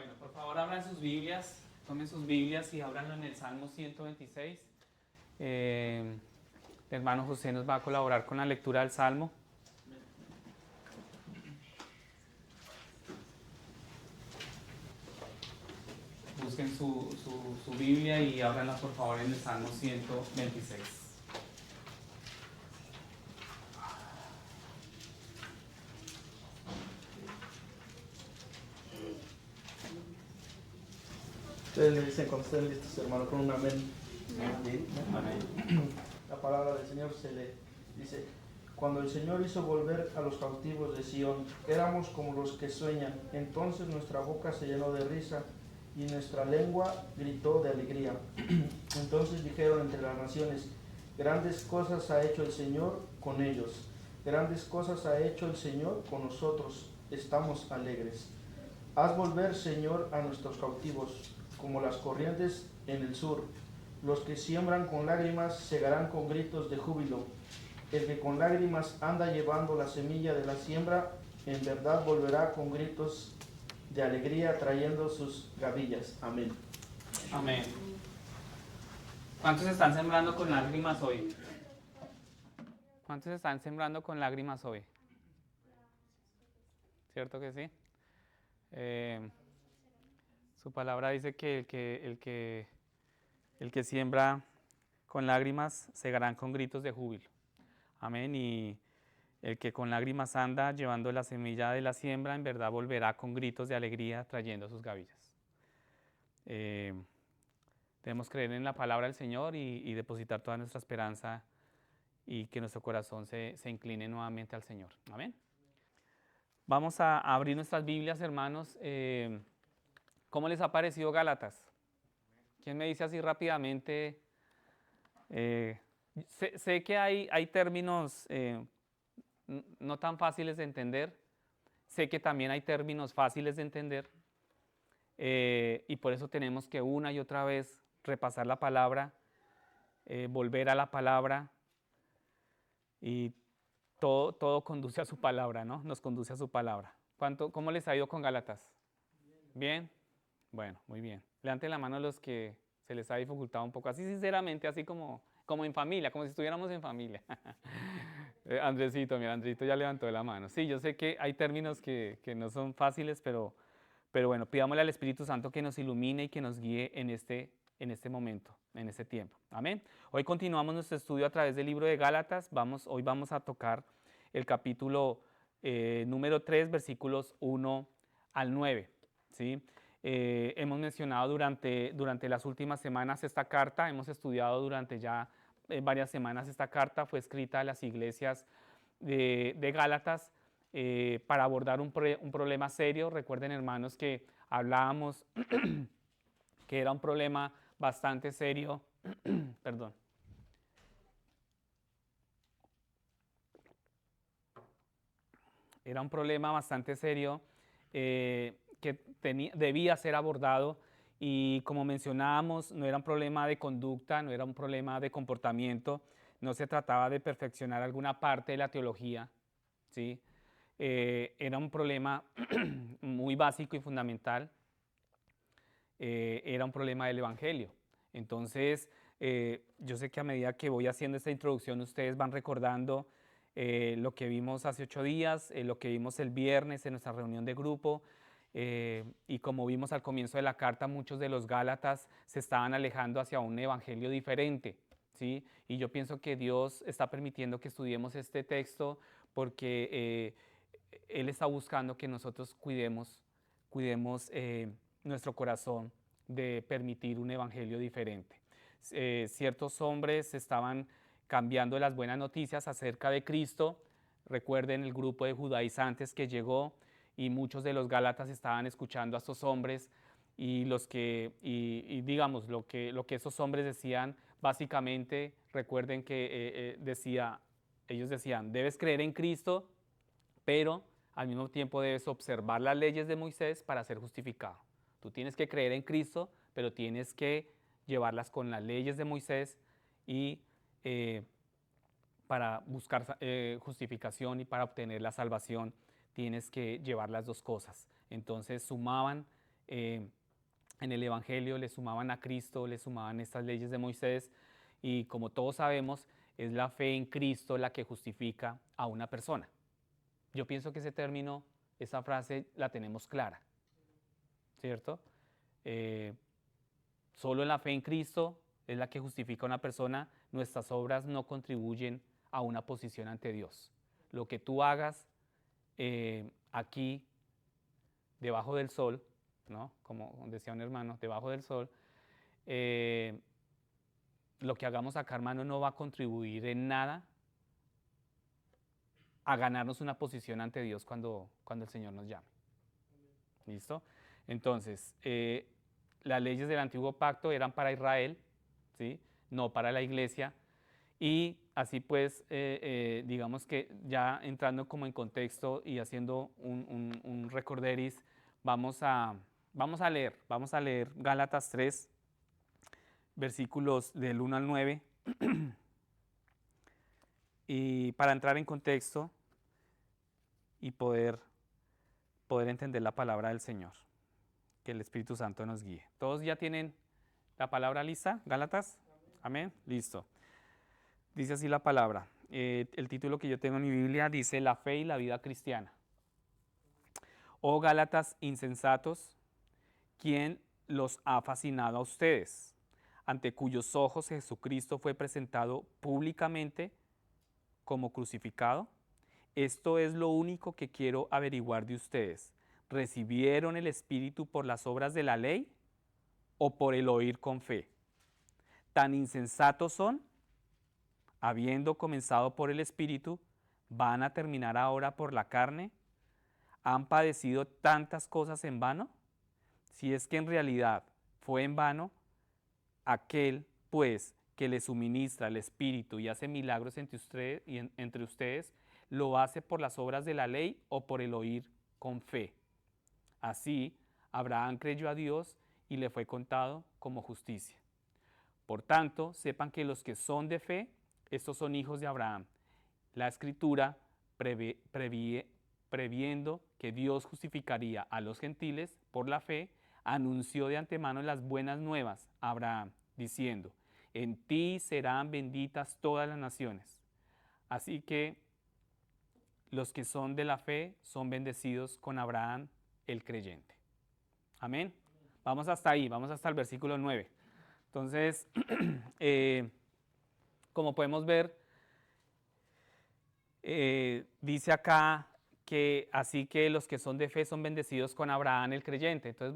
Bueno, por favor abran sus Biblias, tomen sus Biblias y ábranlo en el Salmo 126. El hermano José nos va a colaborar con la lectura del Salmo. Busquen su Biblia y ábranla por favor en el Salmo 126. Ustedes le dicen cuando estén listos, hermano, con un amén. Amén. La palabra del Señor se lee. Dice, cuando el Señor hizo volver a los cautivos de Sión, éramos como los que sueñan. Entonces nuestra boca se llenó de risa y nuestra lengua gritó de alegría. Entonces dijeron entre las naciones, grandes cosas ha hecho el Señor con ellos. Grandes cosas ha hecho el Señor con nosotros. Estamos alegres. Haz volver, Señor, a nuestros cautivos, como las corrientes en el sur. Los que siembran con lágrimas segarán con gritos de júbilo. El que con lágrimas anda llevando la semilla de la siembra, en verdad volverá con gritos de alegría trayendo sus gavillas. Amén. Amén. ¿Cuántos están sembrando con lágrimas hoy? ¿Cuántos están sembrando con lágrimas hoy? ¿Cierto que sí? Su palabra dice que el que siembra con lágrimas segarán con gritos de júbilo. Amén. Y el que con lágrimas anda llevando la semilla de la siembra, en verdad volverá con gritos de alegría trayendo sus gavillas. Debemos creer en la palabra del Señor y depositar toda nuestra esperanza y que nuestro corazón se incline nuevamente al Señor. Amén. Vamos a abrir nuestras Biblias, hermanos. ¿Cómo les ha parecido Gálatas? ¿Quién me dice así rápidamente? Sé que hay términos no tan fáciles de entender. Sé que también hay términos fáciles de entender. Y por eso tenemos que una y otra vez repasar la palabra, volver a la palabra. Y todo conduce a su palabra, ¿no? Nos conduce a su palabra. ¿Cómo les ha ido con Gálatas? ¿Bien? Bueno, muy bien. Levanten la mano a los que se les ha dificultado un poco, así sinceramente, así como en familia, como si estuviéramos en familia. Andresito, mira, Andresito ya levantó la mano. Sí, yo sé que hay términos que no son fáciles, pero bueno, pidámosle al Espíritu Santo que nos ilumine y que nos guíe en este momento, en este tiempo. Amén. Hoy continuamos nuestro estudio a través del libro de Gálatas. Hoy vamos a tocar el capítulo número 3, versículos 1 al 9. ¿Sí? Hemos mencionado durante las últimas semanas esta carta, hemos estudiado durante ya varias semanas esta carta, fue escrita a las iglesias de Gálatas para abordar un problema serio. Recuerden, hermanos, que hablábamos que era un problema bastante serio, perdón. Era un problema bastante serio que debía ser abordado y como mencionábamos, no era un problema de conducta, no era un problema de comportamiento, no se trataba de perfeccionar alguna parte de la teología, ¿sí? Era un problema muy básico y fundamental, era un problema del Evangelio. Entonces, yo sé que a medida que voy haciendo esta introducción, ustedes van recordando lo que vimos hace 8 días, lo que vimos el viernes en nuestra reunión de grupo, y como vimos al comienzo de la carta, muchos de los Gálatas se estaban alejando hacia un evangelio diferente, ¿sí? Y yo pienso que Dios está permitiendo que estudiemos este texto porque Él está buscando que nosotros cuidemos nuestro corazón de permitir un evangelio diferente. Ciertos hombres estaban cambiando las buenas noticias acerca de Cristo. Recuerden el grupo de judaizantes que llegó y muchos de los gálatas estaban escuchando a estos hombres y digamos lo que esos hombres decían básicamente. Recuerden que ellos decían, debes creer en Cristo, pero al mismo tiempo debes observar las leyes de Moisés para ser justificado. Tú tienes que creer en Cristo, pero tienes que llevarlas con las leyes de Moisés y para buscar justificación y para obtener la salvación tienes que llevar las dos cosas. Entonces sumaban en el Evangelio le sumaban a Cristo, le sumaban estas leyes de Moisés, y como todos sabemos, es la fe en Cristo la que justifica a una persona. Yo pienso que ese término, esa frase la tenemos clara, ¿cierto? Solo la fe en Cristo es la que justifica a una persona. Nuestras obras no contribuyen a una posición ante Dios. Lo que tú hagas aquí, debajo del sol, ¿no? Como decía un hermano, debajo del sol, lo que hagamos acá, hermano, no va a contribuir en nada a ganarnos una posición ante Dios cuando el Señor nos llame. ¿Listo? Entonces, las leyes del antiguo pacto eran para Israel, ¿sí? No para la iglesia. Y así pues, digamos que ya entrando como en contexto y haciendo un recorderis, vamos a leer Gálatas 3, versículos del 1 al 9. Y para entrar en contexto y poder entender la palabra del Señor, que el Espíritu Santo nos guíe. ¿Todos ya tienen la palabra lista? ¿Gálatas? Amén. Listo. Dice así la palabra. El título que yo tengo en mi Biblia dice La fe y la vida cristiana. Oh Gálatas insensatos, ¿quién los ha fascinado a ustedes? Ante cuyos ojos Jesucristo fue presentado públicamente como crucificado. Esto es lo único que quiero averiguar de ustedes. ¿Recibieron el Espíritu por las obras de la ley o por el oír con fe? ¿Tan insensatos son? Habiendo comenzado por el Espíritu, ¿van a terminar ahora por la carne? ¿Han padecido tantas cosas en vano? Si es que en realidad fue en vano, aquel, pues, que les suministra el Espíritu y hace milagros entre ustedes, ¿lo hace por las obras de la ley o por el oír con fe? Así, Abraham creyó a Dios y le fue contado como justicia. Por tanto, sepan que los que son de fe, estos son hijos de Abraham. La Escritura, previendo que Dios justificaría a los gentiles por la fe, anunció de antemano las buenas nuevas a Abraham, diciendo: en ti serán benditas todas las naciones. Así que los que son de la fe son bendecidos con Abraham el creyente. Amén. Vamos hasta ahí, vamos hasta el versículo 9. Entonces, como podemos ver, dice acá que así que los que son de fe son bendecidos con Abraham el creyente. Entonces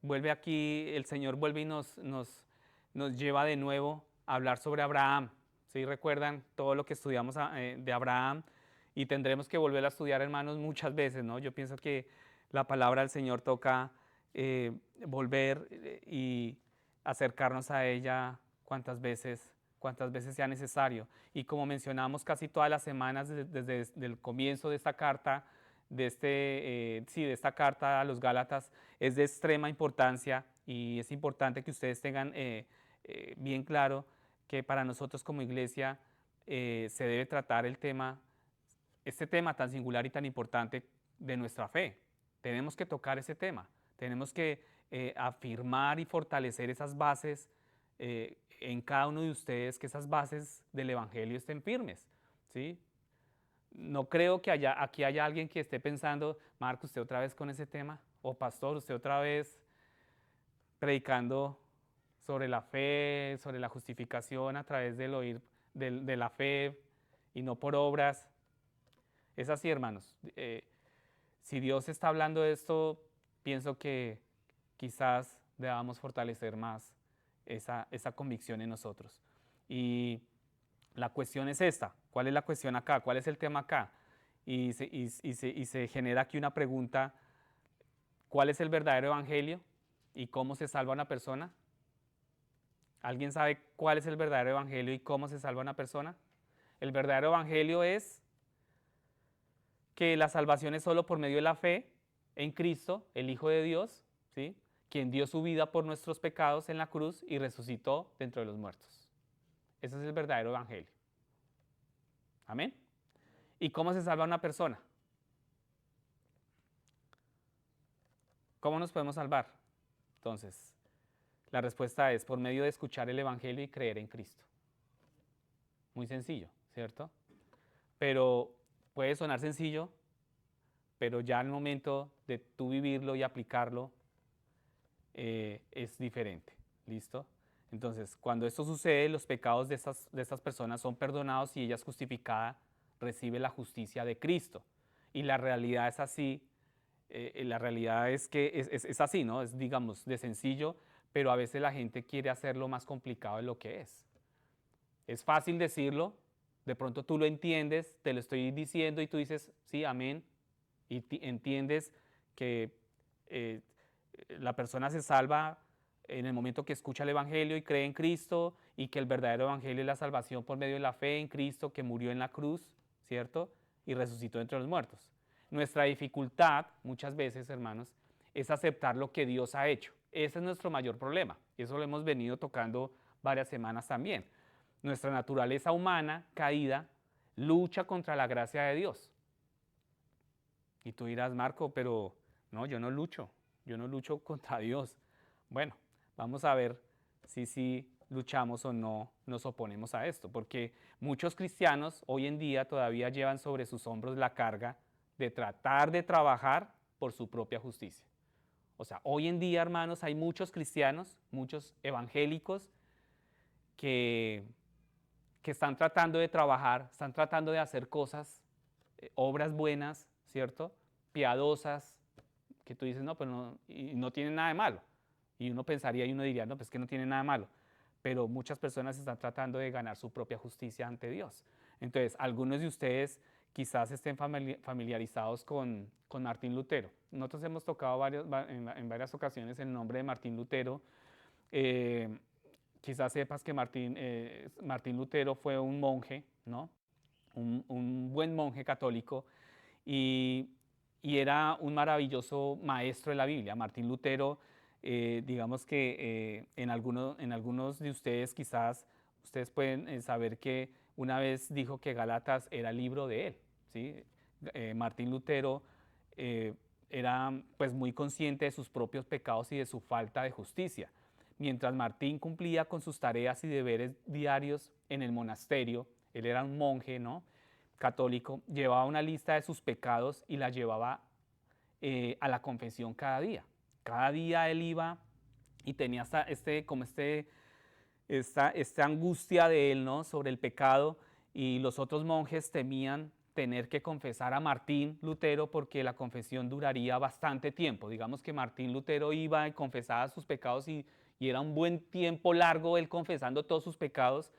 vuelve aquí, el Señor vuelve y nos lleva de nuevo a hablar sobre Abraham. ¿Sí? Recuerdan todo lo que estudiamos de Abraham y tendremos que volver a estudiar, hermanos, muchas veces, ¿no? Yo pienso que la palabra del Señor toca volver y acercarnos a ella cuantas veces sea necesario. Y como mencionamos casi todas las semanas desde el comienzo de esta carta, de esta carta a los Gálatas, es de extrema importancia y es importante que ustedes tengan bien claro que para nosotros como iglesia se debe tratar este tema tan singular y tan importante de nuestra fe. Tenemos que tocar ese tema, tenemos que afirmar y fortalecer esas bases en cada uno de ustedes, que esas bases del Evangelio estén firmes, ¿sí? No creo que aquí haya alguien que esté pensando: Marco, usted otra vez con ese tema, o pastor, usted otra vez predicando sobre la fe, sobre la justificación a través del oír de la fe y no por obras. Es así, hermanos. Si Dios está hablando de esto, pienso que quizás debamos fortalecer más esa convicción en nosotros. Y la cuestión es esta: ¿cuál es la cuestión acá? ¿Cuál es el tema acá? Y se genera aquí una pregunta: ¿cuál es el verdadero evangelio y cómo se salva una persona? ¿Alguien sabe cuál es el verdadero evangelio y cómo se salva una persona? El verdadero evangelio es que la salvación es solo por medio de la fe en Cristo, el Hijo de Dios, ¿sí? Quien dio su vida por nuestros pecados en la cruz y resucitó de entre los muertos. Ese es el verdadero evangelio. Amén. ¿Y cómo se salva una persona? ¿Cómo nos podemos salvar? Entonces, la respuesta es por medio de escuchar el Evangelio y creer en Cristo. Muy sencillo, ¿cierto? Pero puede sonar sencillo, pero ya al momento de tú vivirlo y aplicarlo, es diferente. ¿Listo? Entonces, cuando esto sucede, los pecados de estas personas son perdonados y ella es justificada, recibe la justicia de Cristo. Y la realidad es así, la realidad es que es así, ¿no? Es, digamos, de sencillo, pero a veces la gente quiere hacerlo más complicado de lo que es. Es fácil decirlo, de pronto tú lo entiendes, te lo estoy diciendo y tú dices, sí, amén, y entiendes que eh, la persona se salva en el momento que escucha el Evangelio y cree en Cristo, y que el verdadero Evangelio es la salvación por medio de la fe en Cristo, que murió en la cruz, ¿cierto? Y resucitó entre los muertos. Nuestra dificultad, muchas veces, hermanos, es aceptar lo que Dios ha hecho. Ese es nuestro mayor problema. Eso lo hemos venido tocando varias semanas también. Nuestra naturaleza humana caída lucha contra la gracia de Dios. Y tú dirás, Marco, pero no, yo no lucho contra Dios. Bueno, vamos a ver si luchamos o no nos oponemos a esto, porque muchos cristianos hoy en día todavía llevan sobre sus hombros la carga de tratar de trabajar por su propia justicia. O sea, hoy en día, hermanos, hay muchos cristianos, muchos evangélicos que, que están tratando de trabajar, están tratando de hacer cosas, obras buenas, ¿cierto? Piadosas, que tú dices, no, pues no, y no tiene nada de malo. Y uno pensaría y uno diría, no, pues que no tiene nada de malo. Pero muchas personas están tratando de ganar su propia justicia ante Dios. Entonces, algunos de ustedes quizás estén familiarizados con Martín Lutero. Nosotros hemos tocado en varias ocasiones el nombre de Martín Lutero. Eh, Quizás sepas que Martín Lutero fue un monje, ¿no? Un buen monje católico y, y era un maravilloso maestro de la Biblia. Martín Lutero, digamos que en algunos de ustedes quizás ustedes pueden saber que una vez dijo que Gálatas era el libro de él, ¿sí? Martín Lutero eh, era pues muy consciente de sus propios pecados y de su falta de justicia. Mientras Martín cumplía con sus tareas y deberes diarios en el monasterio, él era un monje, ¿no? Católico, llevaba una lista de sus pecados y la llevaba a la confesión cada día. Cada día él iba y tenía esta angustia de él, ¿no? Sobre el pecado, y los otros monjes temían tener que confesar a Martín Lutero porque la confesión duraría bastante tiempo. Digamos que Martín Lutero iba y confesaba sus pecados y era un buen tiempo largo él confesando todos sus pecados,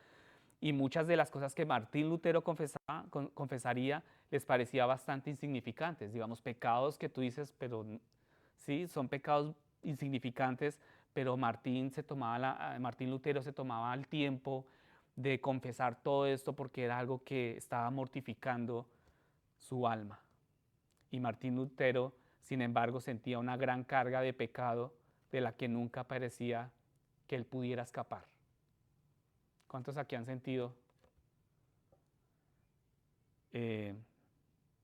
y muchas de las cosas que Martín Lutero confesaría les parecía bastante insignificantes, digamos, pecados que tú dices, pero sí, son pecados insignificantes, pero Martín Lutero se tomaba el tiempo de confesar todo esto porque era algo que estaba mortificando su alma. Y Martín Lutero, sin embargo, sentía una gran carga de pecado de la que nunca parecía que él pudiera escapar. ¿Cuántos aquí han sentido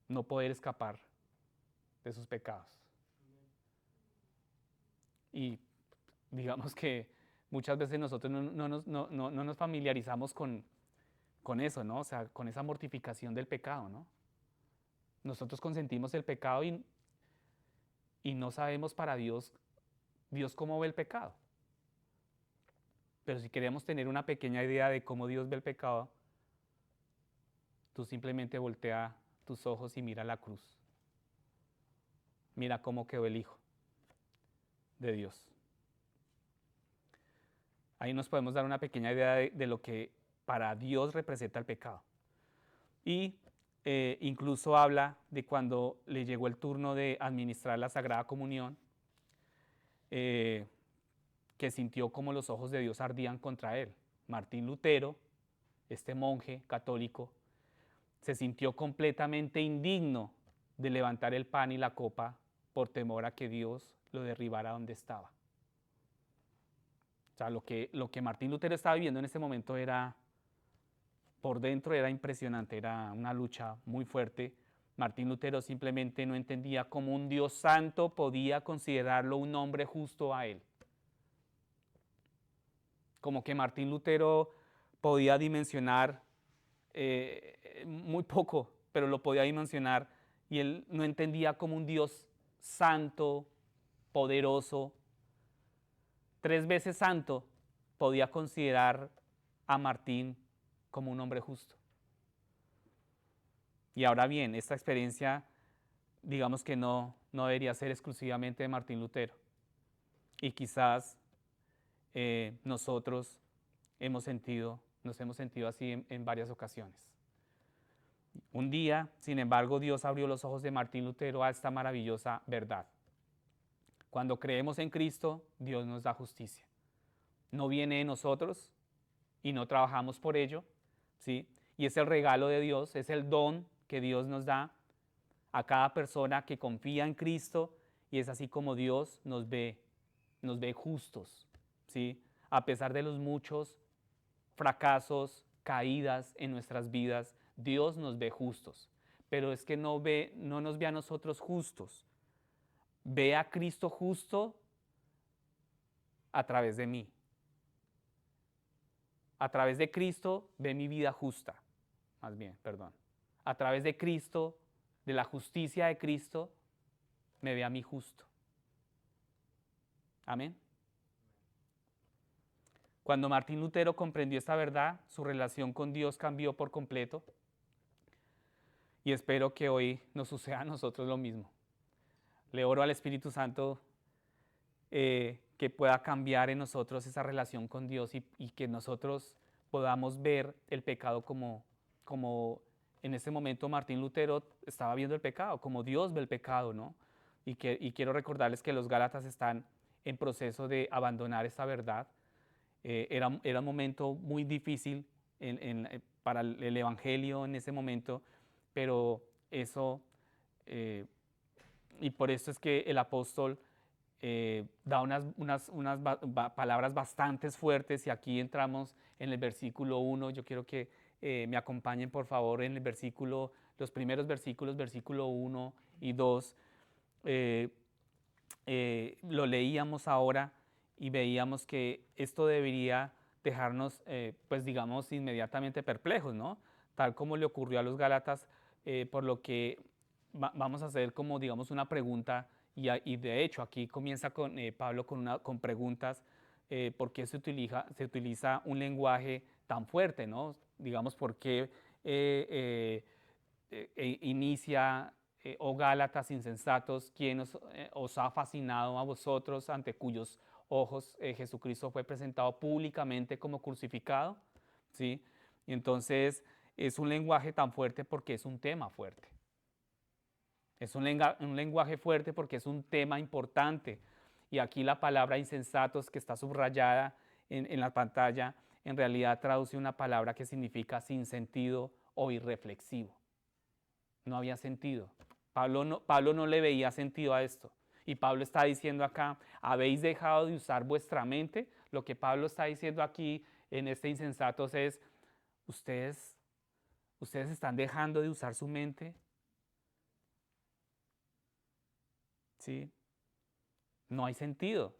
no poder escapar de sus pecados? Y digamos que muchas veces nosotros no nos familiarizamos con eso, ¿no? O sea, con esa mortificación del pecado, ¿no? Nosotros consentimos el pecado y no sabemos para Dios cómo ve el pecado. Pero si queremos tener una pequeña idea de cómo Dios ve el pecado, tú simplemente voltea tus ojos y mira la cruz. Mira cómo quedó el Hijo de Dios. Ahí nos podemos dar una pequeña idea de lo que para Dios representa el pecado. Y incluso habla de cuando le llegó el turno de administrar la Sagrada Comunión, que sintió como los ojos de Dios ardían contra él. Martín Lutero, este monje católico, se sintió completamente indigno de levantar el pan y la copa por temor a que Dios lo derribara donde estaba. O sea, lo que Martín Lutero estaba viviendo en ese momento por dentro era impresionante, era una lucha muy fuerte Martín Lutero simplemente no entendía cómo un Dios santo podía considerarlo un hombre justo a él. Como que Martín Lutero podía dimensionar muy poco, pero lo podía dimensionar, y él no entendía cómo un Dios santo, poderoso, 3 veces santo, podía considerar a Martín como un hombre justo. Y ahora bien, esta experiencia, digamos que no debería ser exclusivamente de Martín Lutero. Y quizás nosotros nos hemos sentido así en varias ocasiones. Un día, sin embargo, Dios abrió los ojos de Martín Lutero a esta maravillosa verdad. Cuando creemos en Cristo, Dios nos da justicia. No viene de nosotros y no trabajamos por ello, ¿sí? Y es el regalo de Dios, es el don que Dios nos da a cada persona que confía en Cristo, y es así como Dios nos ve justos, ¿sí? A pesar de los muchos fracasos, caídas en nuestras vidas, Dios nos ve justos. Pero es que no nos ve a nosotros justos, ve a Cristo justo a través de mí. A través de Cristo ve mi vida justa, más bien, perdón. A través de Cristo, de la justicia de Cristo, me ve a mí justo. Amén. Cuando Martín Lutero comprendió esta verdad, su relación con Dios cambió por completo, y espero que hoy nos suceda a nosotros lo mismo. Le oro al Espíritu Santo que pueda cambiar en nosotros esa relación con Dios, y que nosotros podamos ver el pecado como en este momento Martín Lutero estaba viendo el pecado, como Dios ve el pecado, ¿no? Y quiero recordarles que los Gálatas están en proceso de abandonar esta verdad. Era un momento muy difícil para el Evangelio en ese momento, pero eso, y por eso es que el apóstol da unas palabras bastante fuertes, y aquí entramos en el versículo 1. Yo quiero que me acompañen por favor en el versículo, los primeros versículos, versículo 1 y 2. Lo leíamos ahora y veíamos que esto debería dejarnos, pues digamos, inmediatamente perplejos, ¿no? Tal como le ocurrió a los Gálatas, por lo que vamos a hacer como, digamos, una pregunta, y de hecho aquí comienza Pablo con preguntas. ¿Por qué se utiliza un lenguaje tan fuerte, ¿no? Digamos, ¿por qué inicia, oh Gálatas insensatos, quién os ha fascinado a vosotros, ante cuyos ojos Jesucristo fue presentado públicamente como crucificado? ¿Sí? Y entonces es un lenguaje tan fuerte porque es un tema fuerte. Es un lenguaje fuerte porque es un tema importante. Y aquí la palabra insensatos, que está subrayada en la pantalla, en realidad traduce una palabra que significa sin sentido o irreflexivo. No había sentido. Pablo no le veía sentido a esto. Y Pablo está diciendo acá, habéis dejado de usar vuestra mente. Lo que Pablo está diciendo aquí en este insensatos es, ustedes están dejando de usar su mente. ¿Sí? No hay sentido.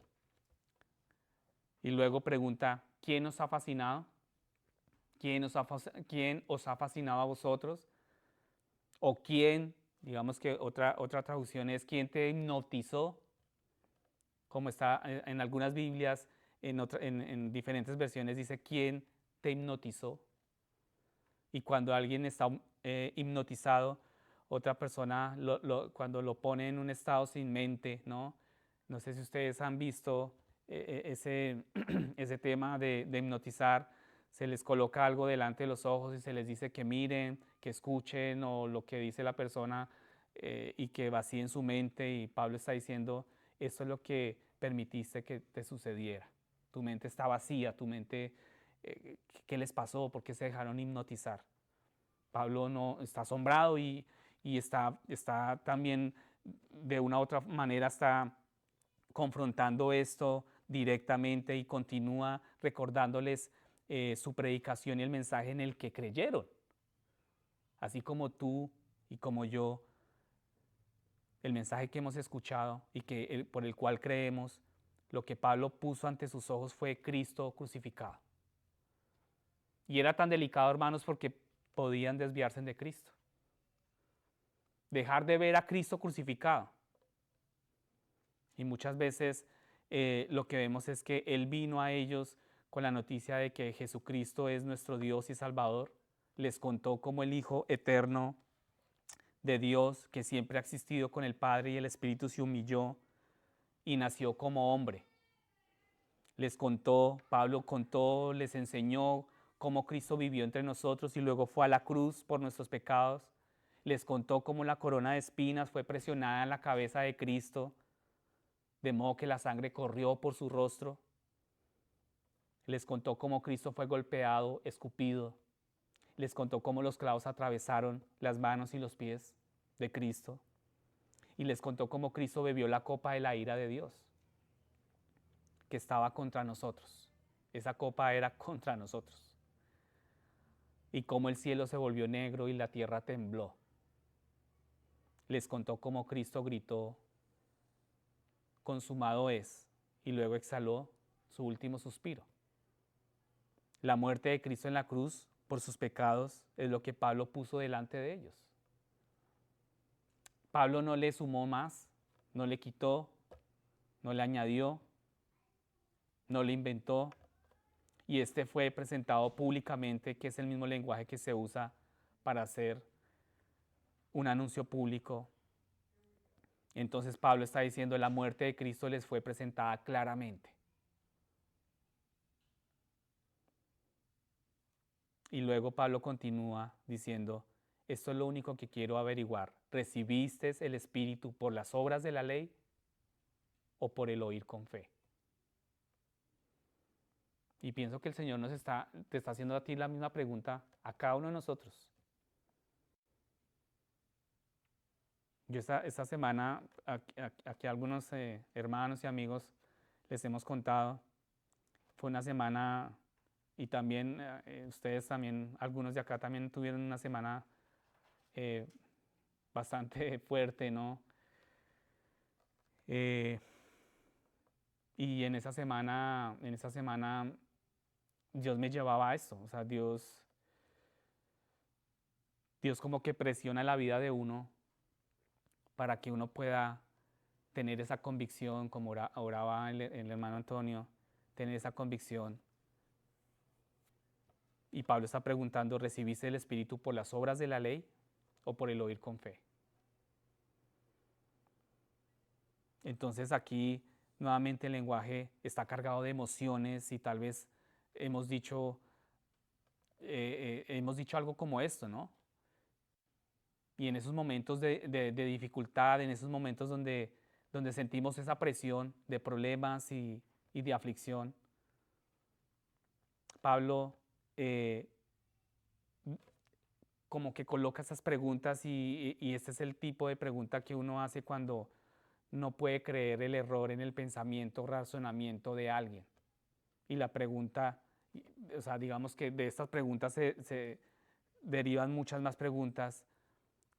Y luego pregunta, ¿quién os ha fascinado? ¿Quién os ha fascinado a vosotros? O quién, digamos que otra traducción es, ¿quién te hipnotizó? Como está en algunas Biblias, en diferentes versiones dice, ¿quién te hipnotizó? Y cuando alguien está hipnotizado, otra persona cuando lo pone en un estado sin mente, ¿no? No sé si ustedes han visto ese tema de hipnotizar. Se les coloca algo delante de los ojos y se les dice que miren, que escuchen, o lo que dice la persona, y que vacíen su mente. Y Pablo está diciendo, esto es lo que permitiste que te sucediera. Tu mente está vacía, tu mente, ¿qué les pasó? ¿Por qué se dejaron hipnotizar? Pablo no está asombrado, y está también de una u otra manera está confrontando esto directamente, y continúa recordándoles su predicación y el mensaje en el que creyeron. Así como tú y como yo, el mensaje que hemos escuchado y por el cual creemos, lo que Pablo puso ante sus ojos fue Cristo crucificado. Y era tan delicado, hermanos, porque podían desviarse de Cristo. Dejar de ver a Cristo crucificado. Y muchas veces lo que vemos es que Él vino a ellos con la noticia de que Jesucristo es nuestro Dios y Salvador. Les contó cómo el Hijo eterno de Dios, que siempre ha existido con el Padre y el Espíritu, se humilló y nació como hombre. Les contó, Pablo contó, les enseñó cómo Cristo vivió entre nosotros y luego fue a la cruz por nuestros pecados. Les contó cómo la corona de espinas fue presionada en la cabeza de Cristo, de modo que la sangre corrió por su rostro. Les contó cómo Cristo fue golpeado, escupido. Les contó cómo los clavos atravesaron las manos y los pies de Cristo. Y les contó cómo Cristo bebió la copa de la ira de Dios, que estaba contra nosotros. Esa copa era contra nosotros. Y cómo el cielo se volvió negro y la tierra tembló. Les contó cómo Cristo gritó, consumado es, y luego exhaló su último suspiro. La muerte de Cristo en la cruz por sus pecados es lo que Pablo puso delante de ellos. Pablo no le sumó más, no le quitó, no le añadió, no le inventó, y este fue presentado públicamente, que es el mismo lenguaje que se usa para hacer un anuncio público. Entonces Pablo está diciendo, la muerte de Cristo les fue presentada claramente. Y luego Pablo continúa diciendo, esto es lo único que quiero averiguar. ¿Recibiste el Espíritu por las obras de la ley o por el oír con fe? Y pienso que el Señor te está haciendo a ti la misma pregunta, a cada uno de nosotros. Yo esta semana, aquí a algunos hermanos y amigos les hemos contado, fue una semana, y también ustedes también, algunos de acá también tuvieron una semana bastante fuerte, ¿no? Y en esa semana Dios me llevaba a esto, o sea, Dios como que presiona la vida de uno para que uno pueda tener esa convicción, como oraba el hermano Antonio, tener esa convicción. Y Pablo está preguntando, ¿recibiste el Espíritu por las obras de la ley o por el oír con fe? Entonces aquí nuevamente el lenguaje está cargado de emociones y tal vez hemos dicho algo como esto, ¿no? Y en esos momentos de dificultad, en esos momentos donde sentimos esa presión de problemas y de aflicción, Pablo como que coloca esas preguntas y este es el tipo de pregunta que uno hace cuando no puede creer el error en el pensamiento o razonamiento de alguien. Y la pregunta, o sea, digamos que de estas preguntas se derivan muchas más preguntas.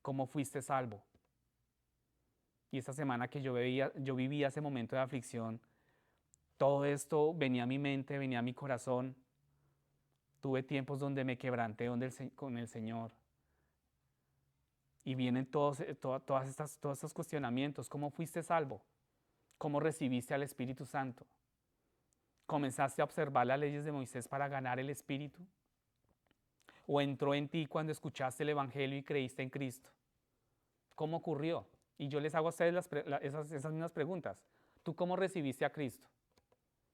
¿Cómo fuiste salvo? Y esta semana que yo vivía ese momento de aflicción, todo esto venía a mi mente, venía a mi corazón. Tuve tiempos donde me quebranté con el Señor. Y vienen todos estos cuestionamientos. ¿Cómo fuiste salvo? ¿Cómo recibiste al Espíritu Santo? ¿Comenzaste a observar las leyes de Moisés para ganar el Espíritu? ¿O entró en ti cuando escuchaste el Evangelio y creíste en Cristo? ¿Cómo ocurrió? Y yo les hago a ustedes esas mismas preguntas. ¿Tú cómo recibiste a Cristo?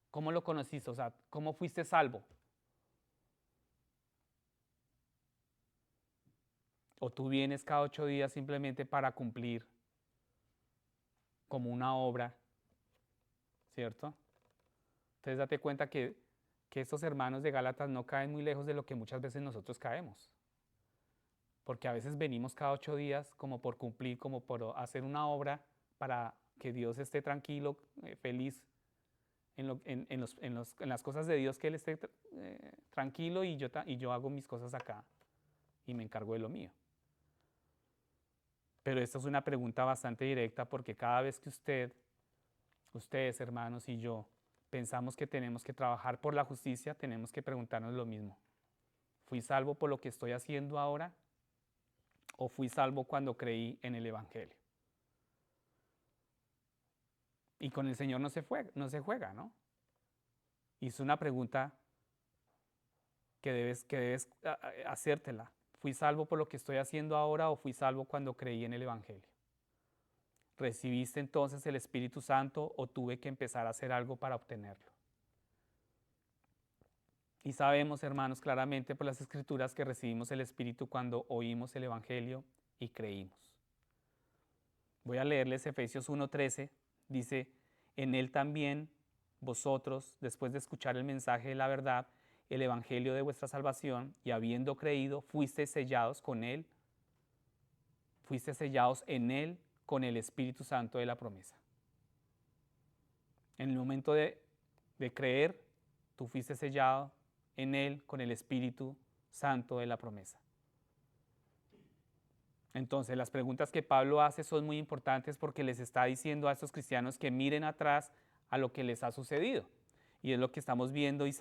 ¿Cómo lo conociste? O sea, ¿cómo fuiste salvo? ¿O tú vienes cada 8 días simplemente para cumplir como una obra? ¿Cierto? Entonces date cuenta que estos hermanos de Gálatas no caen muy lejos de lo que muchas veces nosotros caemos. Porque a veces venimos cada 8 días como por cumplir, como por hacer una obra para que Dios esté tranquilo, feliz en las cosas de Dios, que Él esté tranquilo y yo hago mis cosas acá y me encargo de lo mío. Pero esta es una pregunta bastante directa porque cada vez que ustedes hermanos y yo, pensamos que tenemos que trabajar por la justicia, tenemos que preguntarnos lo mismo. ¿Fui salvo por lo que estoy haciendo ahora o fui salvo cuando creí en el Evangelio? Y con el Señor no se juega, ¿no? Y es una pregunta que debes hacértela. ¿Fui salvo por lo que estoy haciendo ahora o fui salvo cuando creí en el Evangelio? ¿Recibiste entonces el Espíritu Santo o tuve que empezar a hacer algo para obtenerlo? Y sabemos, hermanos, claramente por las Escrituras que recibimos el Espíritu cuando oímos el Evangelio y creímos. Voy a leerles Efesios 1:13. Dice, en él también vosotros, después de escuchar el mensaje de la verdad, el Evangelio de vuestra salvación, y habiendo creído, fuisteis sellados en él con el Espíritu Santo de la promesa. En el momento de creer, tú fuiste sellado en él con el Espíritu Santo de la promesa. Entonces, las preguntas que Pablo hace son muy importantes porque les está diciendo a estos cristianos que miren atrás a lo que les ha sucedido. Y es lo que estamos viendo y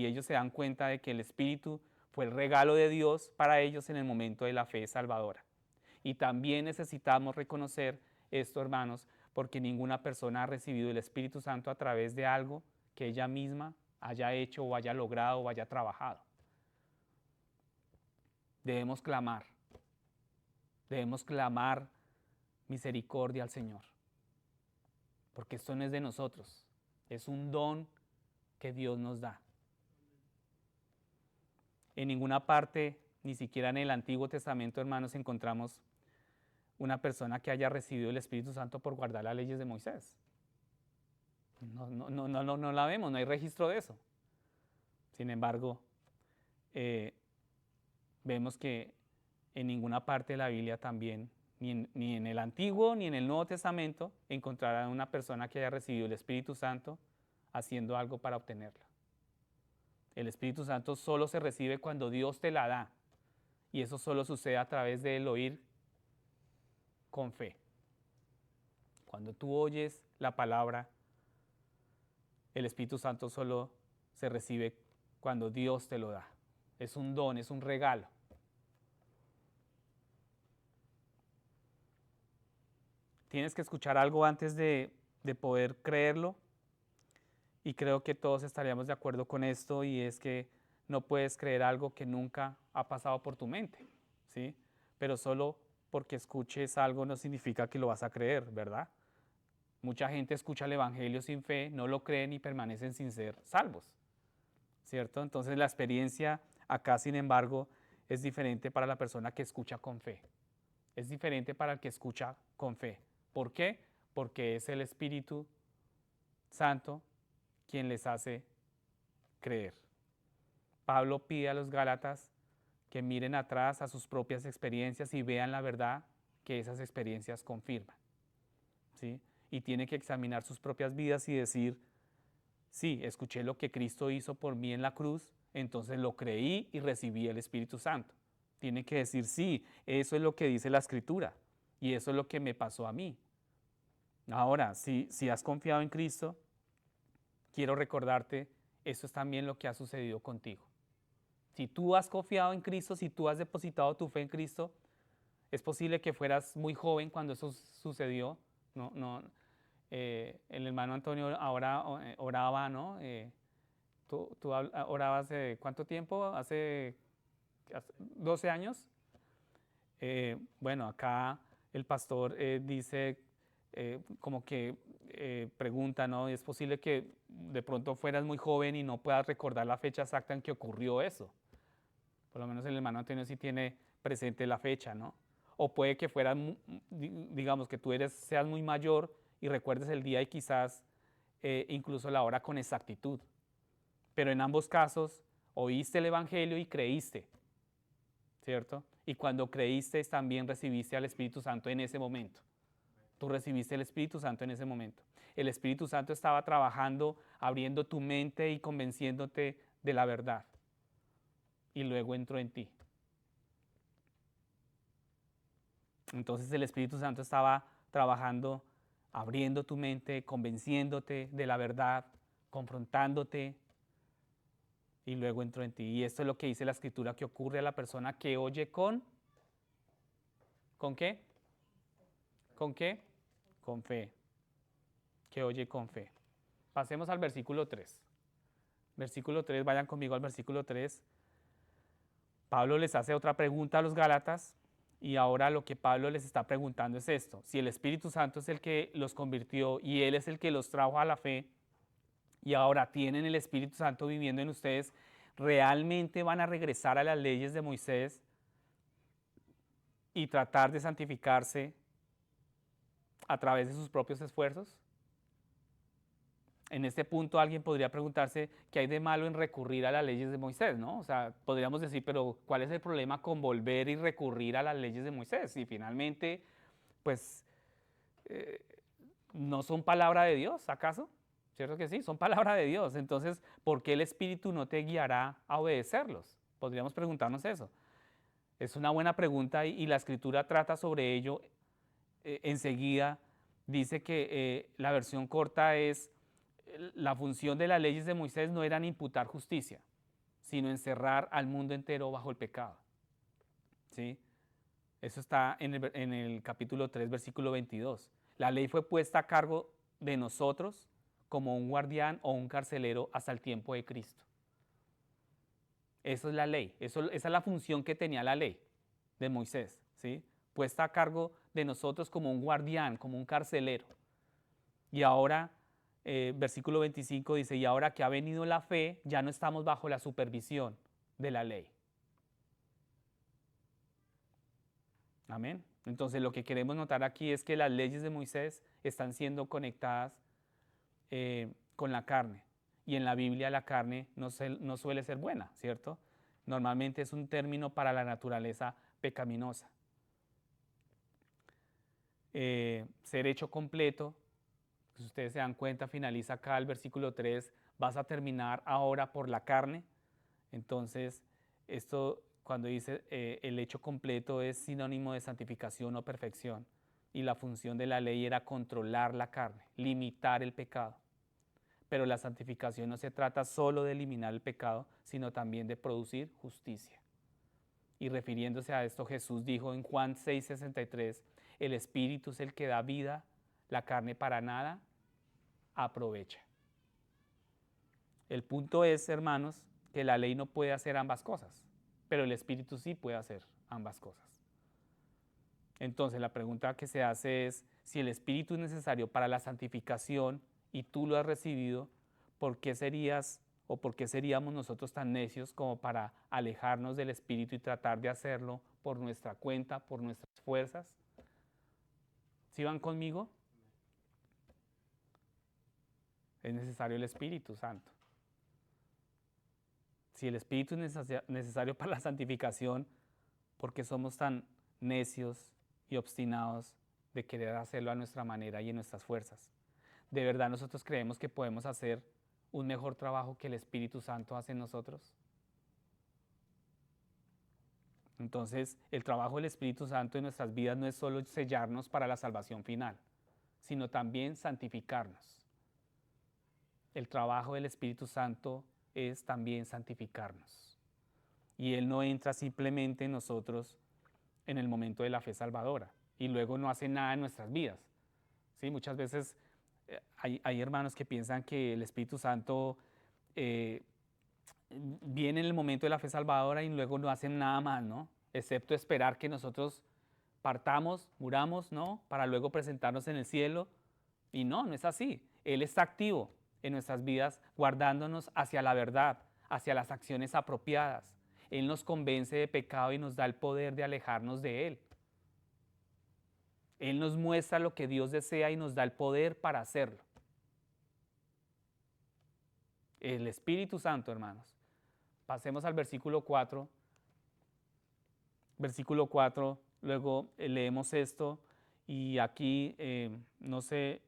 ellos se dan cuenta de que el Espíritu fue el regalo de Dios para ellos en el momento de la fe salvadora. Y también necesitamos reconocer esto, hermanos, porque ninguna persona ha recibido el Espíritu Santo a través de algo que ella misma haya hecho o haya logrado o haya trabajado. Debemos clamar misericordia al Señor, porque esto no es de nosotros, es un don que Dios nos da. En ninguna parte, ni siquiera en el Antiguo Testamento, hermanos, encontramos una persona que haya recibido el Espíritu Santo por guardar las leyes de Moisés. No la vemos, no hay registro de eso. Sin embargo, vemos que en ninguna parte de la Biblia también, ni en el Antiguo ni en el Nuevo Testamento, encontrarán una persona que haya recibido el Espíritu Santo haciendo algo para obtenerlo. El Espíritu Santo solo se recibe cuando Dios te la da, y eso solo sucede a través del oír con fe. Cuando tú oyes la palabra, el Espíritu Santo solo se recibe cuando Dios te lo da. Es un don, es un regalo. Tienes que escuchar algo antes de poder creerlo, y creo que todos estaríamos de acuerdo con esto, y es que no puedes creer algo que nunca ha pasado por tu mente, ¿sí? Pero solo porque escuches algo no significa que lo vas a creer, ¿verdad? Mucha gente escucha el Evangelio sin fe, no lo creen y permanecen sin ser salvos, ¿cierto? Entonces la experiencia acá, sin embargo, es diferente para la persona que escucha con fe. Es diferente para el que escucha con fe. ¿Por qué? Porque es el Espíritu Santo quien les hace creer. Pablo pide a los Gálatas que miren atrás a sus propias experiencias y vean la verdad que esas experiencias confirman, ¿sí? Y tiene que examinar sus propias vidas y decir, sí, escuché lo que Cristo hizo por mí en la cruz, entonces lo creí y recibí el Espíritu Santo. Tiene que decir, sí, eso es lo que dice la Escritura y eso es lo que me pasó a mí. Ahora, si has confiado en Cristo, quiero recordarte, eso es también lo que ha sucedido contigo. Si tú has confiado en Cristo, si tú has depositado tu fe en Cristo, es posible que fueras muy joven cuando eso sucedió. El hermano Antonio ahora oraba, ¿no? ¿Tú orabas cuánto tiempo? ¿Hace 12 años? Bueno, acá el pastor dice, como que pregunta, ¿no? Es posible que de pronto fueras muy joven y no puedas recordar la fecha exacta en que ocurrió eso. Por lo menos el hermano Antonio sí tiene presente la fecha, ¿no? O puede que fueras, digamos, que tú seas muy mayor y recuerdes el día y quizás incluso la hora con exactitud. Pero en ambos casos oíste el Evangelio y creíste, ¿cierto? Y cuando creíste también recibiste al Espíritu Santo en ese momento. Tú recibiste el Espíritu Santo en ese momento. El Espíritu Santo estaba trabajando, abriendo tu mente y convenciéndote de la verdad. Y luego entró en ti. Entonces el Espíritu Santo estaba trabajando, abriendo tu mente, convenciéndote de la verdad, confrontándote, y luego entró en ti. Y esto es lo que dice la Escritura que ocurre a la persona que oye ¿con qué? ¿Con qué? Con fe. Que oye con fe. Pasemos al versículo 3. Versículo 3, vayan conmigo al versículo 3. Pablo les hace otra pregunta a los Gálatas y ahora lo que Pablo les está preguntando es esto. Si el Espíritu Santo es el que los convirtió y Él es el que los trajo a la fe y ahora tienen el Espíritu Santo viviendo en ustedes, ¿realmente van a regresar a las leyes de Moisés y tratar de santificarse a través de sus propios esfuerzos? En este punto alguien podría preguntarse qué hay de malo en recurrir a las leyes de Moisés, ¿no? O sea, podríamos decir, pero ¿cuál es el problema con volver y recurrir a las leyes de Moisés? Y finalmente, pues, eh, ¿no son palabra de Dios, acaso? ¿Cierto que sí? Son palabra de Dios. Entonces, ¿por qué el Espíritu no te guiará a obedecerlos? Podríamos preguntarnos eso. Es una buena pregunta y la Escritura trata sobre ello enseguida. Dice que la versión corta es: la función de las leyes de Moisés no era imputar justicia, sino encerrar al mundo entero bajo el pecado. ¿Sí? Eso está en el capítulo 3, versículo 22. La ley fue puesta a cargo de nosotros como un guardián o un carcelero hasta el tiempo de Cristo. Eso es la ley, esa es la función que tenía la ley de Moisés, ¿sí? Puesta a cargo de nosotros como un guardián, como un carcelero. Y ahora, versículo 25 dice, y ahora que ha venido la fe, ya no estamos bajo la supervisión de la ley. Amén. Entonces lo que queremos notar aquí es que las leyes de Moisés están siendo conectadas con la carne. Y en la Biblia la carne no suele ser buena, ¿cierto? Normalmente es un término para la naturaleza pecaminosa. Ser hecho completo, si ustedes se dan cuenta, finaliza acá el versículo 3, vas a terminar ahora por la carne. Entonces, esto cuando dice el hecho completo es sinónimo de santificación o perfección. Y la función de la ley era controlar la carne, limitar el pecado. Pero la santificación no se trata solo de eliminar el pecado, sino también de producir justicia. Y refiriéndose a esto, Jesús dijo en Juan 6:63, el Espíritu es el que da vida, la carne para nada aprovecha. El punto es, hermanos, que la ley no puede hacer ambas cosas, pero el Espíritu sí puede hacer ambas cosas. Entonces la pregunta que se hace es, si el Espíritu es necesario para la santificación y tú lo has recibido, ¿por qué serías o por qué seríamos nosotros tan necios como para alejarnos del Espíritu y tratar de hacerlo por nuestra cuenta, por nuestras fuerzas? ¿Sí van conmigo? Es necesario el Espíritu Santo. Si el Espíritu es necesario para la santificación, ¿por qué somos tan necios y obstinados de querer hacerlo a nuestra manera y en nuestras fuerzas? ¿De verdad nosotros creemos que podemos hacer un mejor trabajo que el Espíritu Santo hace en nosotros? Entonces, el trabajo del Espíritu Santo en nuestras vidas no es solo sellarnos para la salvación final, sino también santificarnos. El trabajo del Espíritu Santo es también santificarnos. Y Él no entra simplemente en nosotros en el momento de la fe salvadora y luego no hace nada en nuestras vidas. ¿Sí? Muchas veces hay hermanos que piensan que el Espíritu Santo viene en el momento de la fe salvadora y luego no hacen nada más, ¿no? Excepto esperar que nosotros partamos, muramos, ¿no? Para luego presentarnos en el cielo. Y no es así. Él está activo en nuestras vidas, guardándonos hacia la verdad, hacia las acciones apropiadas. Él nos convence de pecado y nos da el poder de alejarnos de Él. Él nos muestra lo que Dios desea y nos da el poder para hacerlo. El Espíritu Santo, hermanos. Pasemos al versículo 4. Versículo 4, luego leemos esto y aquí no sé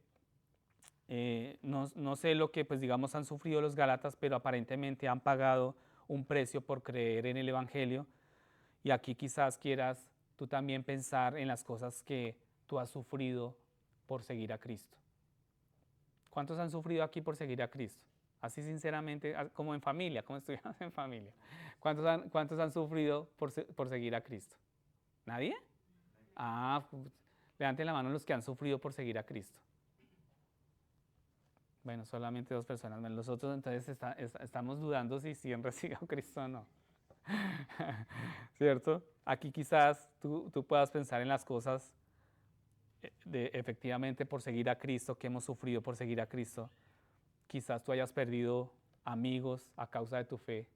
lo que pues digamos han sufrido los Gálatas, pero aparentemente han pagado un precio por creer en el Evangelio. Y aquí quizás quieras tú también pensar en las cosas que tú has sufrido por seguir a Cristo. ¿Cuántos han sufrido aquí por seguir a Cristo? Así sinceramente, como en familia, como estudiamos en familia. ¿Cuántos han sufrido por seguir a Cristo? ¿Nadie? Ah, levanten la mano los que han sufrido por seguir a Cristo. Bueno, solamente 2 personas. Bueno, los otros entonces estamos dudando si han recibido a Cristo o no. ¿Cierto? Aquí quizás tú puedas pensar en las cosas efectivamente por seguir a Cristo, que hemos sufrido por seguir a Cristo. Quizás tú hayas perdido amigos a causa de tu fe.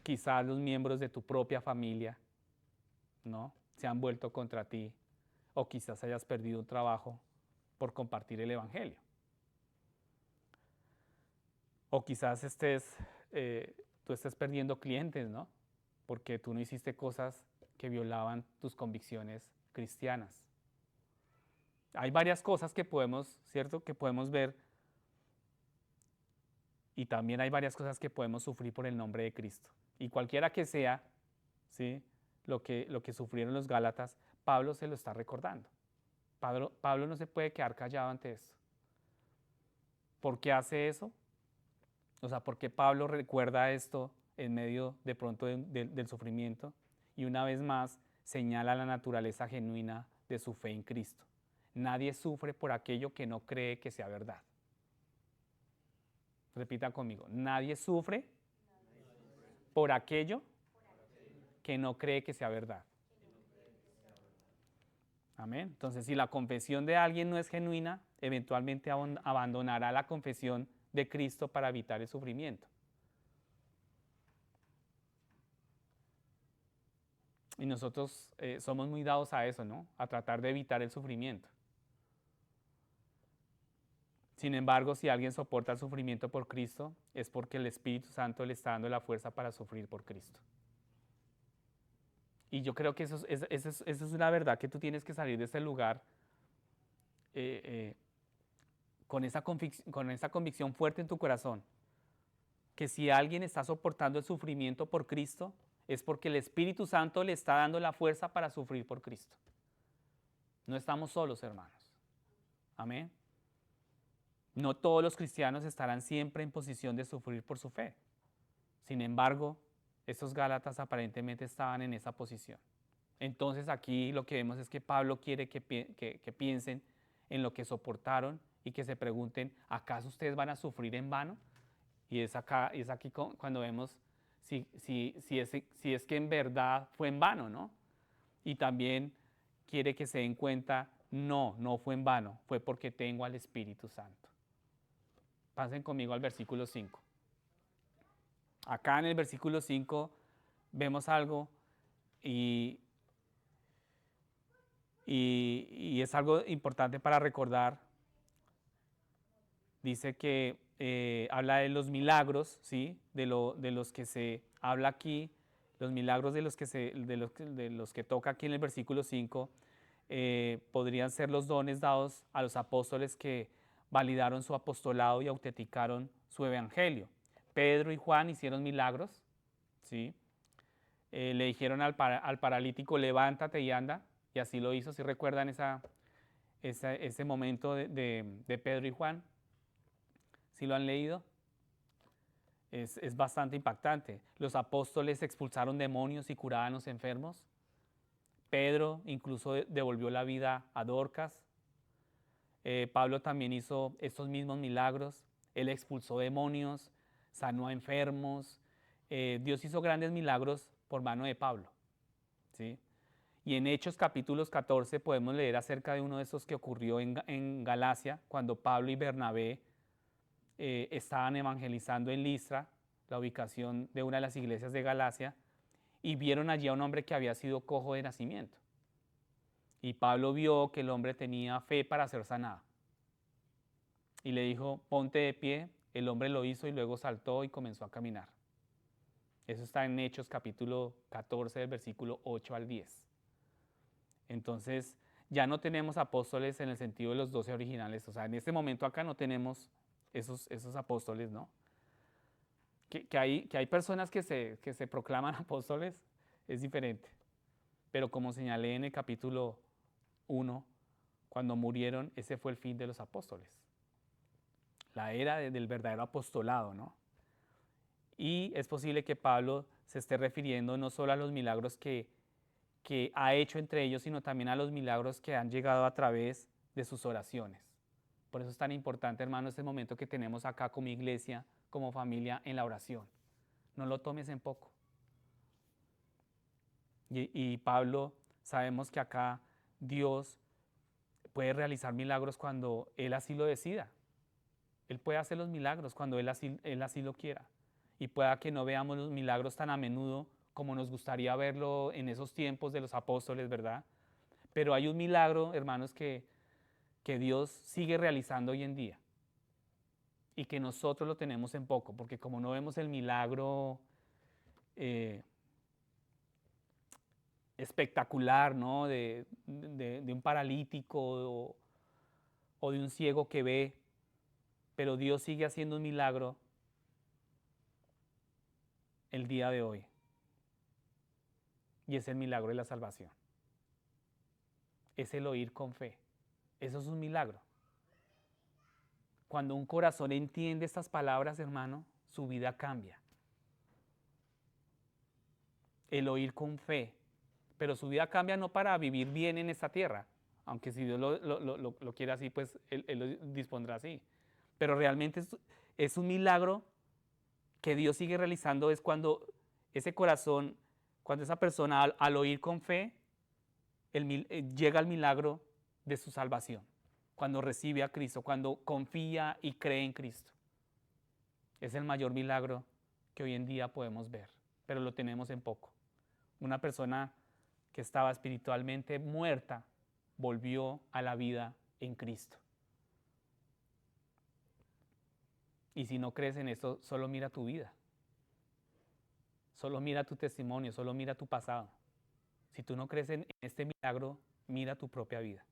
Quizás los miembros de tu propia familia, ¿no?, se han vuelto contra ti. O quizás hayas perdido un trabajo por compartir el Evangelio. O quizás tú estés perdiendo clientes, ¿no?, porque tú no hiciste cosas que violaban tus convicciones cristianas. Hay varias cosas que podemos, ¿cierto?, que podemos ver, y también hay varias cosas que podemos sufrir por el nombre de Cristo. Y cualquiera que sea, ¿sí?, lo que sufrieron los Gálatas, Pablo se lo está recordando. Pablo no se puede quedar callado ante esto. ¿Por qué hace eso? O sea, ¿por qué Pablo recuerda esto en medio de pronto del sufrimiento? Y una vez más señala la naturaleza genuina de su fe en Cristo. Nadie sufre por aquello que no cree que sea verdad. Repita conmigo. Nadie sufre por aquello que no cree que sea verdad. Amén. Entonces, si la confesión de alguien no es genuina, eventualmente abandonará la confesión de Cristo para evitar el sufrimiento. Y nosotros somos muy dados a eso, ¿no?, a tratar de evitar el sufrimiento. Sin embargo, si alguien soporta el sufrimiento por Cristo, es porque el Espíritu Santo le está dando la fuerza para sufrir por Cristo. Y yo creo que eso es una verdad que tú tienes que salir de ese lugar con esa convicción fuerte en tu corazón, que si alguien está soportando el sufrimiento por Cristo, es porque el Espíritu Santo le está dando la fuerza para sufrir por Cristo. No estamos solos, hermanos. Amén. No todos los cristianos estarán siempre en posición de sufrir por su fe. Sin embargo, estos Gálatas aparentemente estaban en esa posición. Entonces aquí lo que vemos es que Pablo quiere que piensen en lo que soportaron y que se pregunten, ¿acaso ustedes van a sufrir en vano? Y es aquí cuando vemos si es que en verdad fue en vano, ¿no? Y también quiere que se den cuenta, no fue en vano, fue porque tengo al Espíritu Santo. Pasen conmigo al versículo 5. Acá en el versículo 5 vemos algo y es algo importante para recordar. Dice que habla de los milagros, ¿sí?, de los que se habla aquí, los milagros de los que toca aquí en el versículo 5, podrían ser los dones dados a los apóstoles que validaron su apostolado y autenticaron su evangelio. Pedro y Juan hicieron milagros, ¿sí? Le dijeron al paralítico, levántate y anda, y así lo hizo. ¿Sí recuerdan ese momento de Pedro y Juan? ¿Sí lo han leído? Es bastante impactante. Los apóstoles expulsaron demonios y curaban a los enfermos. Pedro incluso devolvió la vida a Dorcas. Pablo también hizo estos mismos milagros. Él expulsó demonios, sanó a enfermos. Dios hizo grandes milagros por mano de Pablo, ¿sí? Y en Hechos capítulos 14 podemos leer acerca de uno de esos que ocurrió en Galacia, cuando Pablo y Bernabé estaban evangelizando en Listra, la ubicación de una de las iglesias de Galacia, y vieron allí a un hombre que había sido cojo de nacimiento. Y Pablo vio que el hombre tenía fe para ser sanado. Y le dijo, ponte de pie. El hombre lo hizo y luego saltó y comenzó a caminar. Eso está en Hechos capítulo 14, del versículo 8 al 10. Entonces, ya no tenemos apóstoles en el sentido de los 12 originales. O sea, en este momento acá no tenemos esos apóstoles, ¿no? Que hay personas que se proclaman apóstoles, es diferente. pero como señalé en el capítulo 1, cuando murieron, ese fue el fin de los apóstoles. La era del verdadero apostolado, ¿no? Y es posible que Pablo se esté refiriendo no solo a los milagros que ha hecho entre ellos, sino también a los milagros que han llegado a través de sus oraciones. Por eso es tan importante, hermano, este momento que tenemos acá como iglesia, como familia, en la oración. No lo tomes en poco. Y Pablo, sabemos que acá Dios puede realizar milagros cuando Él así lo decida. Él puede hacer los milagros cuando Él así lo quiera. Y pueda que no veamos los milagros tan a menudo como nos gustaría verlo en esos tiempos de los apóstoles, ¿verdad? Pero hay un milagro, hermanos, que Dios sigue realizando hoy en día y que nosotros lo tenemos en poco, porque como no vemos el milagro espectacular, ¿no? de un paralítico o de un ciego que ve, pero Dios sigue haciendo un milagro el día de hoy. Y es el milagro de la salvación. Es el oír con fe. Eso es un milagro. Cuando un corazón entiende estas palabras, hermano, su vida cambia. El oír con fe. Pero su vida cambia no para vivir bien en esta tierra, aunque si Dios lo quiere así, pues Él lo dispondrá así. Pero realmente es un milagro que Dios sigue realizando, es cuando ese corazón, cuando esa persona al oír con fe, llega al milagro de su salvación, cuando recibe a Cristo, cuando confía y cree en Cristo. Es el mayor milagro que hoy en día podemos ver, pero lo tenemos en poco. Una persona que estaba espiritualmente muerta volvió a la vida en Cristo. Y si no crees en esto, solo mira tu vida. Solo mira tu testimonio, solo mira tu pasado. Si tú no crees en este milagro, mira tu propia vida.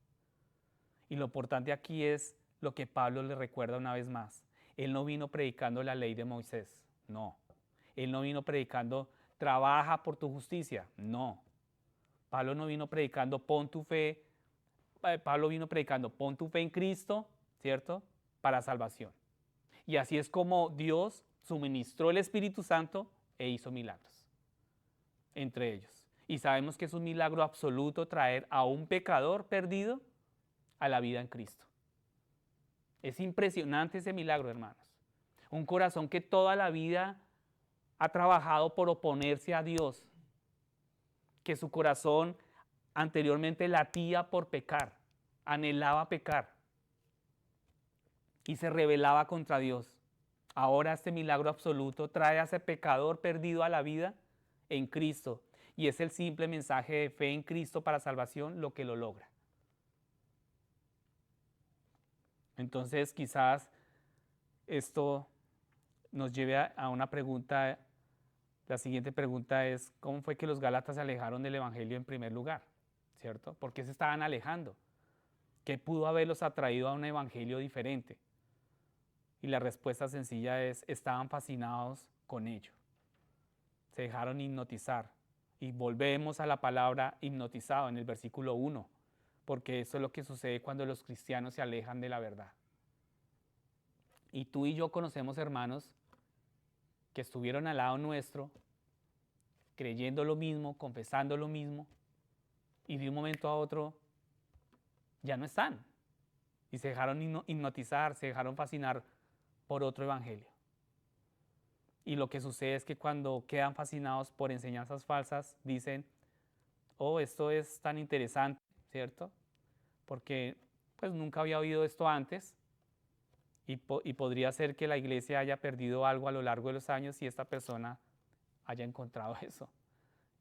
Y lo importante aquí es lo que Pablo le recuerda una vez más. Él no vino predicando la ley de Moisés, no. Él no vino predicando trabaja por tu justicia, no. Pablo no vino predicando pon tu fe, Pablo vino predicando pon tu fe en Cristo, ¿cierto? Para salvación. Y así es como Dios suministró el Espíritu Santo e hizo milagros entre ellos. Y sabemos que es un milagro absoluto traer a un pecador perdido a la vida en Cristo. Es impresionante ese milagro, hermanos. Un corazón que toda la vida ha trabajado por oponerse a Dios, que su corazón anteriormente latía por pecar, anhelaba pecar y se rebelaba contra Dios. Ahora este milagro absoluto trae a ese pecador perdido a la vida en Cristo y es el simple mensaje de fe en Cristo para salvación lo que lo logra. Entonces quizás esto nos lleve a una pregunta. La siguiente pregunta es, ¿cómo fue que los Gálatas se alejaron del Evangelio en primer lugar? ¿Cierto? ¿Por qué se estaban alejando? ¿Qué pudo haberlos atraído a un Evangelio diferente? Y la respuesta sencilla es, estaban fascinados con ello. Se dejaron hipnotizar. Y volvemos a la palabra hipnotizado en el versículo 1, porque eso es lo que sucede cuando los cristianos se alejan de la verdad. Y tú y yo conocemos hermanos que estuvieron al lado nuestro, creyendo lo mismo, confesando lo mismo, y de un momento a otro ya no están. Y se dejaron hipnotizar, se dejaron fascinar por otro evangelio. Y lo que sucede es que cuando quedan fascinados por enseñanzas falsas, dicen, oh, esto es tan interesante, ¿cierto? Porque pues nunca había oído esto antes y podría ser que la iglesia haya perdido algo a lo largo de los años y esta persona haya encontrado eso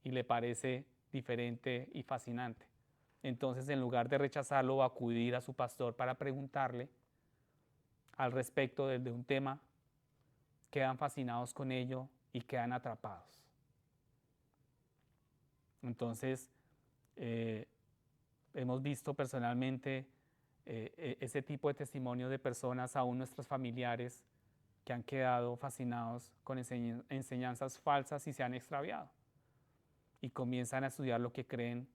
y le parece diferente y fascinante. Entonces, en lugar de rechazarlo o acudir a su pastor para preguntarle al respecto de un tema, quedan fascinados con ello y quedan atrapados. Entonces, hemos visto personalmente ese tipo de testimonio de personas, aún nuestros familiares, que han quedado fascinados con enseñanzas falsas y se han extraviado. y comienzan a estudiar lo que creen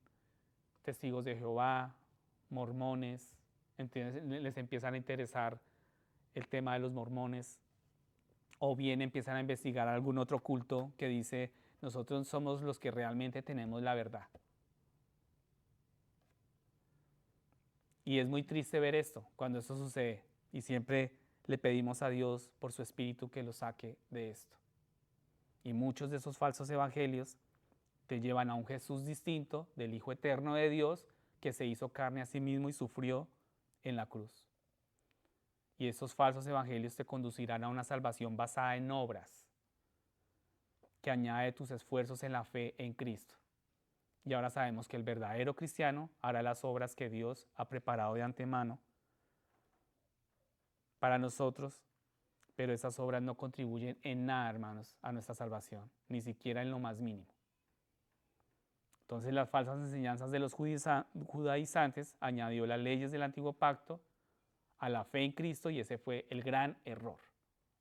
testigos de Jehová, mormones, ¿entiendes? Les empiezan a interesar el tema de los mormones, o bien empiezan a investigar algún otro culto que dice, nosotros somos los que realmente tenemos la verdad. Y es muy triste ver esto, cuando esto sucede, y siempre le pedimos a Dios por su Espíritu que lo saque de esto. Y muchos de esos falsos evangelios te llevan a un Jesús distinto del Hijo Eterno de Dios que se hizo carne a sí mismo y sufrió en la cruz. Y esos falsos evangelios te conducirán a una salvación basada en obras, que añade tus esfuerzos en la fe en Cristo. Y ahora sabemos que el verdadero cristiano hará las obras que Dios ha preparado de antemano para nosotros, pero esas obras no contribuyen en nada, hermanos, a nuestra salvación, ni siquiera en lo más mínimo. Entonces las falsas enseñanzas de los judaizantes añadió las leyes del antiguo pacto a la fe en Cristo, y ese fue el gran error.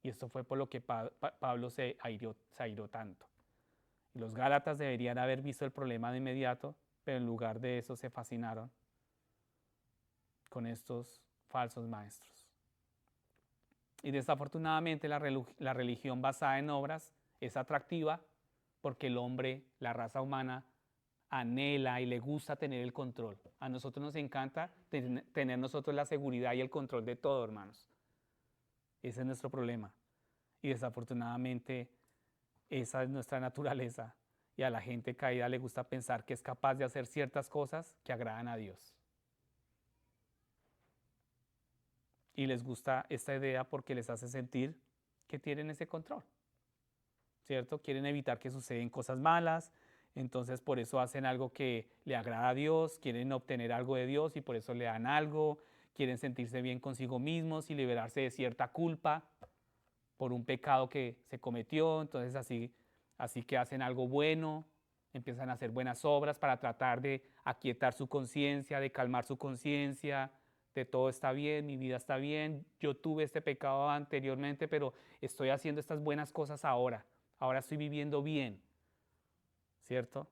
Y esto fue por lo que Pablo se airó tanto. Y los gálatas deberían haber visto el problema de inmediato, pero en lugar de eso se fascinaron con estos falsos maestros. Y desafortunadamente la religión basada en obras es atractiva porque el hombre, la raza humana, anhela y le gusta tener el control. A nosotros nos encanta tener nosotros la seguridad y el control de todo, hermanos. Ese es nuestro problema. Y desafortunadamente esa es nuestra naturaleza. Y a la gente caída le gusta pensar que es capaz de hacer ciertas cosas que agradan a Dios. Y les gusta esta idea porque les hace sentir que tienen ese control, ¿cierto? Quieren evitar que sucedan cosas malas, entonces por eso hacen algo que le agrada a Dios, quieren obtener algo de Dios y por eso le dan algo, quieren sentirse bien consigo mismos y liberarse de cierta culpa por un pecado que se cometió, entonces así que hacen algo bueno, empiezan a hacer buenas obras para tratar de aquietar su conciencia, de calmar su conciencia, de todo está bien, mi vida está bien, yo tuve este pecado anteriormente, pero estoy haciendo estas buenas cosas ahora estoy viviendo bien, ¿cierto?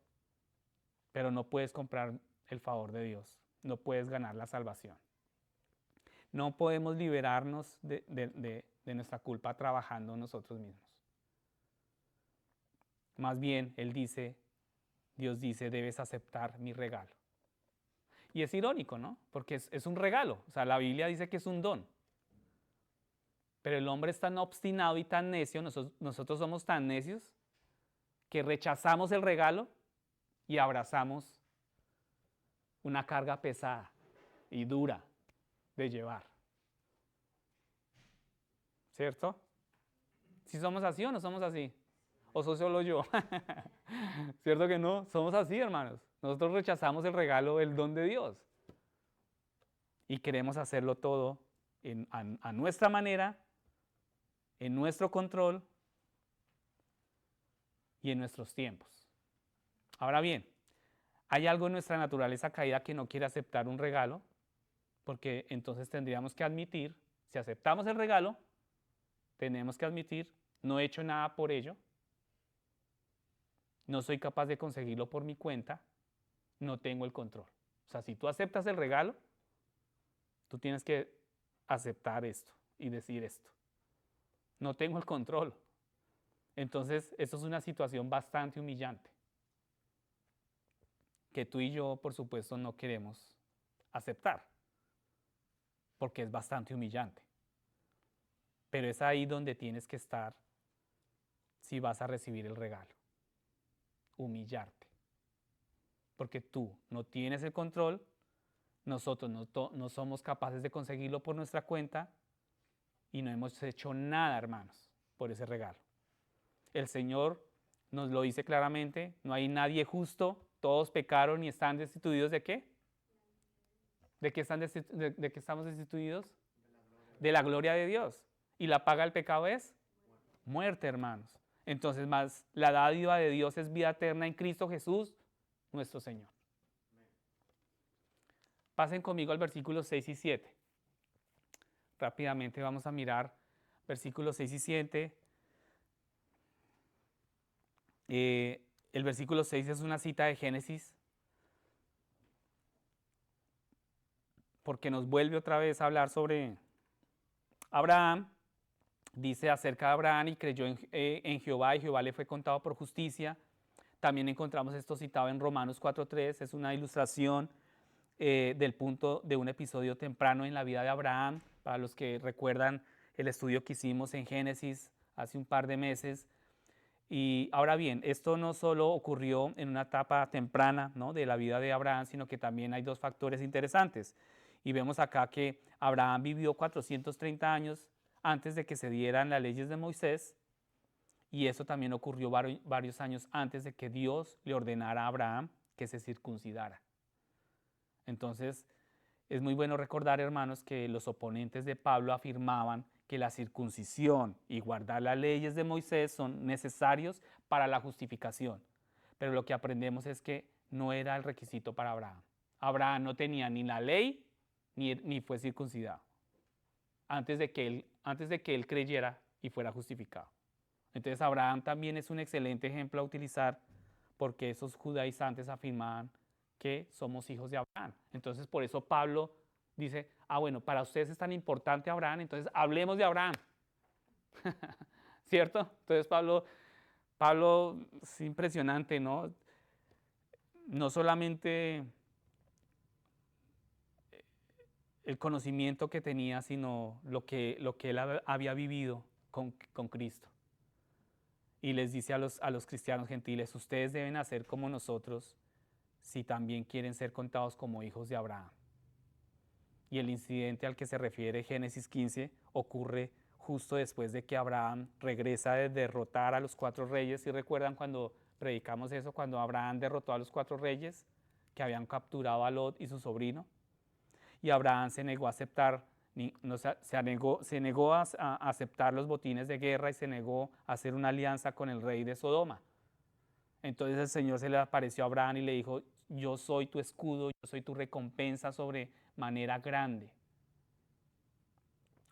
Pero no puedes comprar el favor de Dios, no puedes ganar la salvación. No podemos liberarnos de nuestra culpa trabajando nosotros mismos. Más bien, Dios dice, debes aceptar mi regalo. Y es irónico, ¿no? Porque es un regalo. O sea, la Biblia dice que es un don. Pero el hombre es tan obstinado y tan necio, nosotros somos tan necios, que rechazamos el regalo y abrazamos una carga pesada y dura de llevar. ¿Cierto? ¿Si somos así o no somos así? ¿O soy solo yo? ¿Cierto que no? Somos así, hermanos. Nosotros rechazamos el regalo, el don de Dios. Y queremos hacerlo todo a nuestra manera, en nuestro control y en nuestros tiempos. Ahora bien, hay algo en nuestra naturaleza caída que no quiere aceptar un regalo, porque entonces tendríamos que admitir, si aceptamos el regalo, tenemos que admitir, no he hecho nada por ello, no soy capaz de conseguirlo por mi cuenta, no tengo el control. O sea, si tú aceptas el regalo, tú tienes que aceptar esto y decir esto. No tengo el control. Entonces, esto es una situación bastante humillante, que tú y yo, por supuesto, no queremos aceptar, porque es bastante humillante. Pero es ahí donde tienes que estar si vas a recibir el regalo. Humillarte. Porque tú no tienes el control, nosotros no somos capaces de conseguirlo por nuestra cuenta y no hemos hecho nada, hermanos, por ese regalo. El Señor nos lo dice claramente, no hay nadie justo, todos pecaron y están destituidos ¿de qué? ¿De qué estamos destituidos? De la gloria de Dios. Y la paga del pecado es muerte, hermanos. Entonces, más la dádiva de Dios es vida eterna en Cristo Jesús, nuestro Señor. Pasen conmigo al versículo 6 y 7. Rápidamente vamos a mirar versículos 6 y 7. El versículo 6 es una cita de Génesis porque nos vuelve otra vez a hablar sobre Abraham. Dice acerca de Abraham y creyó en Jehová y Jehová le fue contado por justicia. También encontramos esto citado en Romanos 4:3, es una ilustración del punto de un episodio temprano en la vida de Abraham, para los que recuerdan el estudio que hicimos en Génesis hace un par de meses. Y ahora bien, esto no solo ocurrió en una etapa temprana, ¿no?, de la vida de Abraham, sino que también hay dos factores interesantes. Y vemos acá que Abraham vivió 430 años antes de que se dieran las leyes de Moisés, y eso también ocurrió varios años antes de que Dios le ordenara a Abraham que se circuncidara. Entonces, es muy bueno recordar, hermanos, que los oponentes de Pablo afirmaban que la circuncisión y guardar las leyes de Moisés son necesarios para la justificación. Pero lo que aprendemos es que no era el requisito para Abraham. Abraham no tenía ni la ley ni fue circuncidado antes de que él creyera y fuera justificado. Entonces Abraham también es un excelente ejemplo a utilizar porque esos judaizantes afirmaban que somos hijos de Abraham. Entonces por eso Pablo dice, bueno, para ustedes es tan importante Abraham, entonces hablemos de Abraham. ¿Cierto? Entonces Pablo es impresionante, ¿no? No solamente el conocimiento que tenía, sino lo que él había vivido con Cristo. Y les dice a los cristianos gentiles, ustedes deben hacer como nosotros si también quieren ser contados como hijos de Abraham. Y el incidente al que se refiere Génesis 15 ocurre justo después de que Abraham regresa de derrotar a los 4 reyes. ¿Sí recuerdan cuando predicamos eso? Cuando Abraham derrotó a los 4 reyes que habían capturado a Lot y su sobrino. Y Abraham se negó a aceptar, se negó a aceptar los botines de guerra y se negó a hacer una alianza con el rey de Sodoma. Entonces el Señor se le apareció a Abraham y le dijo, yo soy tu escudo, yo soy tu recompensa sobre manera grande.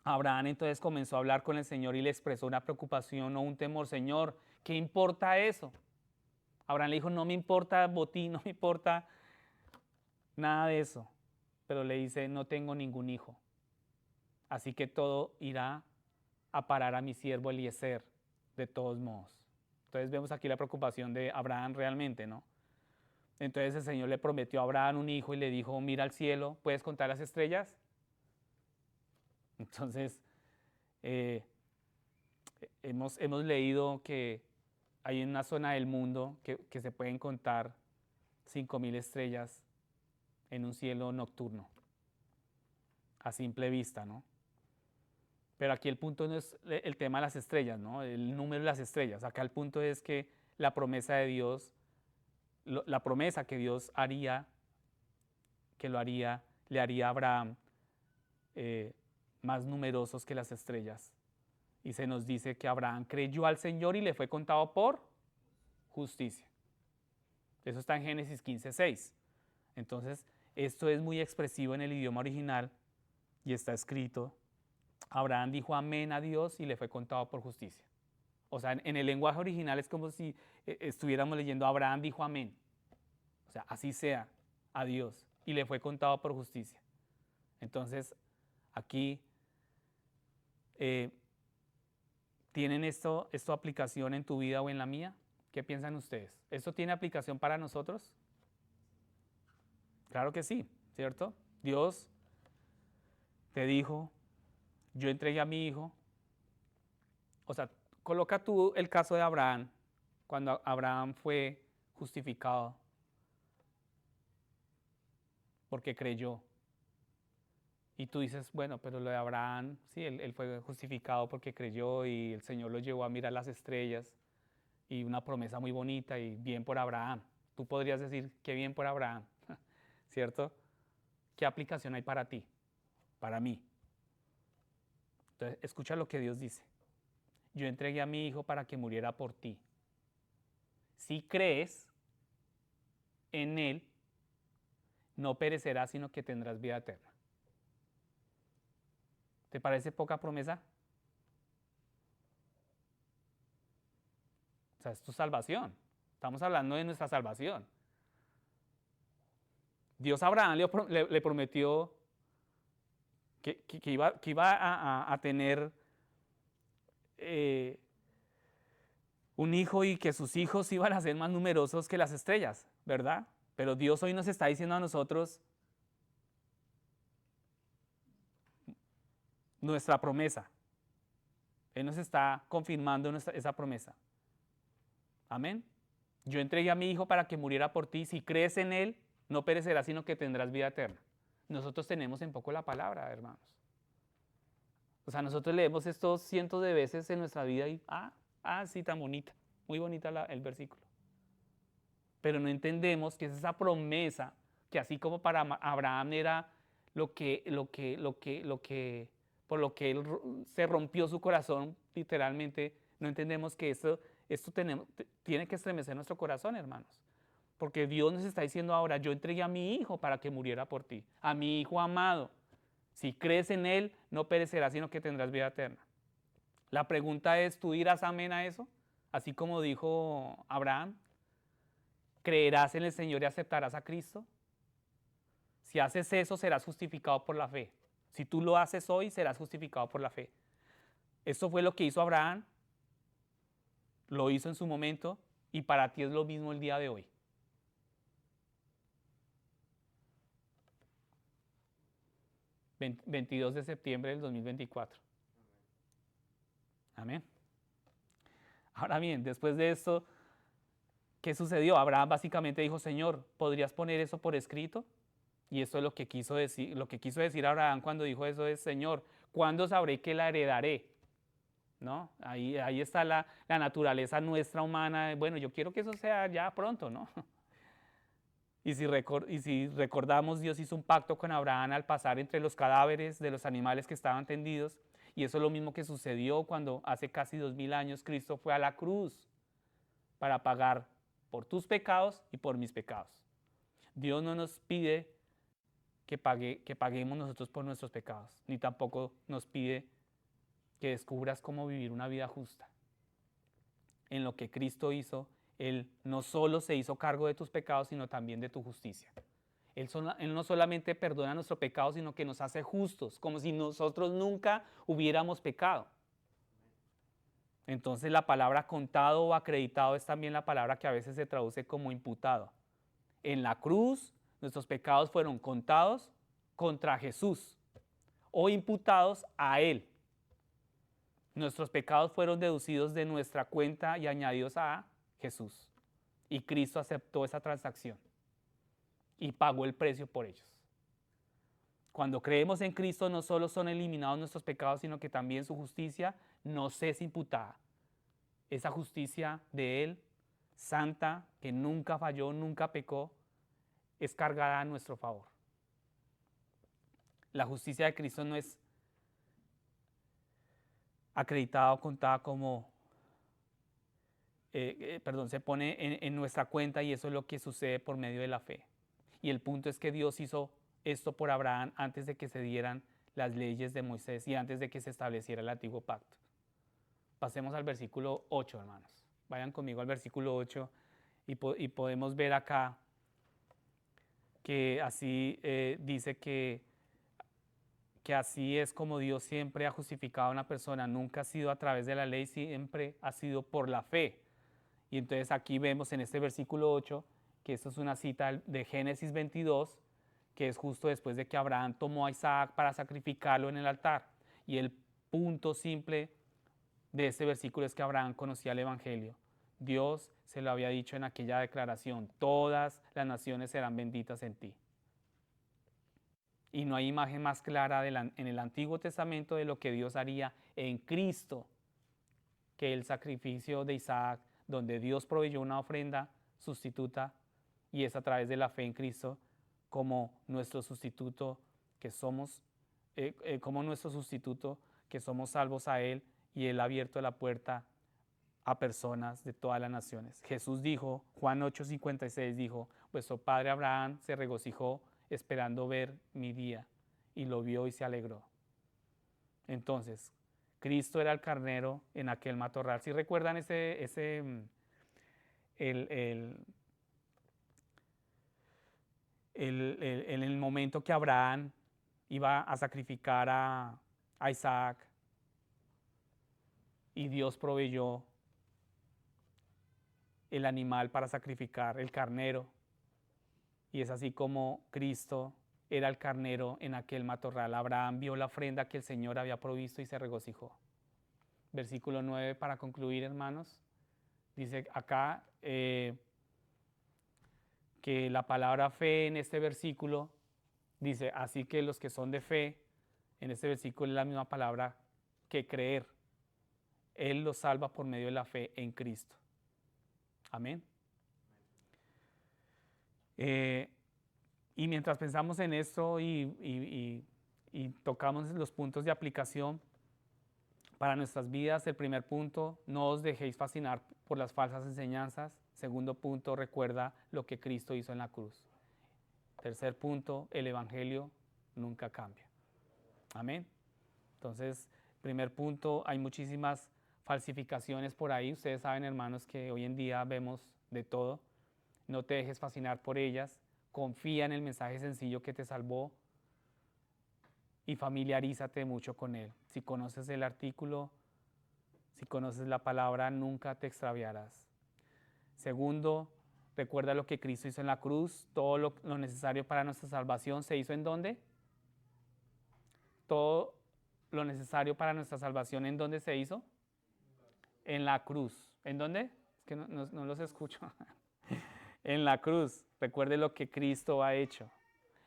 Abraham entonces comenzó a hablar con el Señor y le expresó una preocupación o un temor. Señor, ¿qué importa eso? Abraham le dijo, no me importa botín, no me importa nada de eso. Pero le dice, no tengo ningún hijo. Así que todo irá a parar a mi siervo Eliezer, de todos modos. Entonces vemos aquí la preocupación de Abraham realmente, ¿no? Entonces el Señor le prometió a Abraham un hijo y le dijo, mira al cielo, ¿puedes contar las estrellas? Entonces, hemos leído que hay una zona del mundo que se pueden contar 5.000 estrellas en un cielo nocturno, a simple vista, ¿no? Pero aquí el punto no es el tema de las estrellas, ¿no? El número de las estrellas. Acá el punto es que la promesa de Dios, la promesa que Dios haría, le haría a Abraham más numerosos que las estrellas. Y se nos dice que Abraham creyó al Señor y le fue contado por justicia. Eso está en Génesis 15:6. Entonces, esto es muy expresivo en el idioma original y está escrito, Abraham dijo amén a Dios y le fue contado por justicia. O sea, en el lenguaje original es como si estuviéramos leyendo Abraham dijo amén. O sea, así sea, a Dios, y le fue contado por justicia. Entonces, aquí ¿tienen esto aplicación en tu vida o en la mía? ¿Qué piensan ustedes? ¿Esto tiene aplicación para nosotros? Claro que sí, ¿cierto? Dios te dijo, yo entregué a mi hijo. O sea, coloca tú el caso de Abraham, cuando Abraham fue justificado porque creyó. Y tú dices, bueno, pero lo de Abraham, sí, él fue justificado porque creyó y el Señor lo llevó a mirar las estrellas y una promesa muy bonita y bien por Abraham. Tú podrías decir, qué bien por Abraham, ¿cierto? ¿Qué aplicación hay para ti, para mí? Entonces, escucha lo que Dios dice. Yo entregué a mi hijo para que muriera por ti. Si crees en él, no perecerás, sino que tendrás vida eterna. ¿Te parece poca promesa? O sea, es tu salvación. Estamos hablando de nuestra salvación. Dios a Abraham le prometió que iba a tener un hijo y que sus hijos iban a ser más numerosos que las estrellas, ¿verdad? Pero Dios hoy nos está diciendo a nosotros nuestra promesa. Él nos está confirmando esa promesa. Amén. Yo entregué a mi hijo para que muriera por ti. Si crees en él, no perecerás, sino que tendrás vida eterna. Nosotros tenemos en poco la palabra, hermanos. O sea, nosotros leemos esto cientos de veces en nuestra vida y, sí, tan bonita. Muy bonita el versículo. Pero no entendemos que es esa promesa que así como para Abraham era por lo que él se rompió su corazón, literalmente, no entendemos que esto tiene que estremecer nuestro corazón, hermanos. Porque Dios nos está diciendo ahora, yo entregué a mi hijo para que muriera por ti, a mi hijo amado. Si crees en él, no perecerás, sino que tendrás vida eterna. La pregunta es, ¿tú dirás amén a eso? Así como dijo Abraham, ¿creerás en el Señor y aceptarás a Cristo? Si haces eso, serás justificado por la fe. Si tú lo haces hoy, serás justificado por la fe. Esto fue lo que hizo Abraham, lo hizo en su momento, y para ti es lo mismo el día de hoy. Amén. 22 de septiembre del 2024. Amén. Ahora bien, después de esto, ¿qué sucedió? Abraham básicamente dijo, Señor, ¿podrías poner eso por escrito? Y esto es lo que quiso decir Abraham cuando dijo eso es, Señor, ¿cuándo sabré que la heredaré? ¿No? Ahí está la naturaleza nuestra humana. Bueno, yo quiero que eso sea ya pronto, ¿no? Y si recordamos, Dios hizo un pacto con Abraham al pasar entre los cadáveres de los animales que estaban tendidos. Y eso es lo mismo que sucedió cuando hace casi 2000 años Cristo fue a la cruz para pagar por tus pecados y por mis pecados. Dios no nos pide que paguemos nosotros por nuestros pecados, ni tampoco nos pide que descubras cómo vivir una vida justa. En lo que Cristo hizo, Él no solo se hizo cargo de tus pecados, sino también de tu justicia. Él no solamente perdona nuestro pecado, sino que nos hace justos, como si nosotros nunca hubiéramos pecado. Entonces la palabra contado o acreditado es también la palabra que a veces se traduce como imputado. En la cruz, nuestros pecados fueron contados contra Jesús o imputados a Él. Nuestros pecados fueron deducidos de nuestra cuenta y añadidos a Jesús. Y Cristo aceptó esa transacción y pagó el precio por ellos. Cuando creemos en Cristo, no solo son eliminados nuestros pecados, sino que también su justicia nos es imputada. Esa justicia de Él, santa, que nunca falló, nunca pecó, es cargada a nuestro favor. La justicia de Cristo no es acreditada o contada como, se pone en nuestra cuenta, y eso es lo que sucede por medio de la fe. Y el punto es que Dios hizo esto por Abraham antes de que se dieran las leyes de Moisés y antes de que se estableciera el antiguo pacto. Pasemos al versículo 8, hermanos. Vayan conmigo al versículo 8 y podemos ver acá que así dice que así es como Dios siempre ha justificado a una persona. Nunca ha sido a través de la ley, siempre ha sido por la fe. Y entonces aquí vemos en este versículo 8 que esto es una cita de Génesis 22, que es justo después de que Abraham tomó a Isaac para sacrificarlo en el altar. Y el punto simple de este versículo es que Abraham conocía el Evangelio. Dios se lo había dicho en aquella declaración, todas las naciones serán benditas en ti. Y no hay imagen más clara en el Antiguo Testamento de lo que Dios haría en Cristo que el sacrificio de Isaac, donde Dios proveyó una ofrenda sustituta, y es a través de la fe en Cristo como nuestro sustituto que somos salvos a Él, y Él ha abierto la puerta a personas de todas las naciones. Jesús dijo, Juan 8:56 dijo, vuestro padre Abraham se regocijó esperando ver mi día, y lo vio y se alegró. Entonces, Cristo era el carnero en aquel matorral. ¿Sí recuerdan en el momento que Abraham iba a sacrificar a Isaac y Dios proveyó el animal para sacrificar, el carnero, y es así como Cristo era el carnero en aquel matorral. Abraham vio la ofrenda que el Señor había provisto y se regocijó. Versículo 9 para concluir, hermanos. Dice acá que la palabra fe en este versículo dice, así que los que son de fe, en este versículo es la misma palabra que creer. Él los salva por medio de la fe en Cristo. Amén. Y mientras pensamos en esto y tocamos los puntos de aplicación para nuestras vidas, el primer punto, no os dejéis fascinar por las falsas enseñanzas. Segundo punto, recuerda lo que Cristo hizo en la cruz. Tercer punto, el Evangelio nunca cambia. Amén. Entonces, primer punto, hay muchísimas falsificaciones por ahí. Ustedes saben, hermanos, que hoy en día vemos de todo. No te dejes fascinar por ellas. Confía en el mensaje sencillo que te salvó y familiarízate mucho con él. Si conoces el artículo, si conoces la palabra, nunca te extraviarás. Segundo, recuerda lo que Cristo hizo en la cruz. Todo lo necesario para nuestra salvación se hizo ¿en dónde? Todo lo necesario para nuestra salvación, ¿en dónde se hizo? En la cruz. ¿En dónde? Es que no los escucho. En la cruz. Recuerde lo que Cristo ha hecho.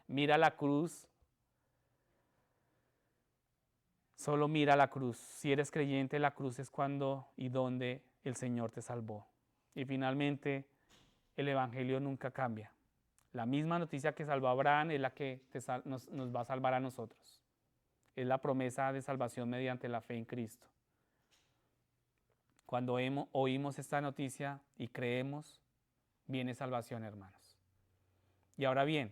Mira la cruz. Solo mira la cruz. Si eres creyente, la cruz es cuando y donde el Señor te salvó. Y finalmente, el Evangelio nunca cambia. La misma noticia que salvó a Abraham es la que nos va a salvar a nosotros. Es la promesa de salvación mediante la fe en Cristo. Cuando oímos esta noticia y creemos, viene salvación, hermanos. Y ahora bien,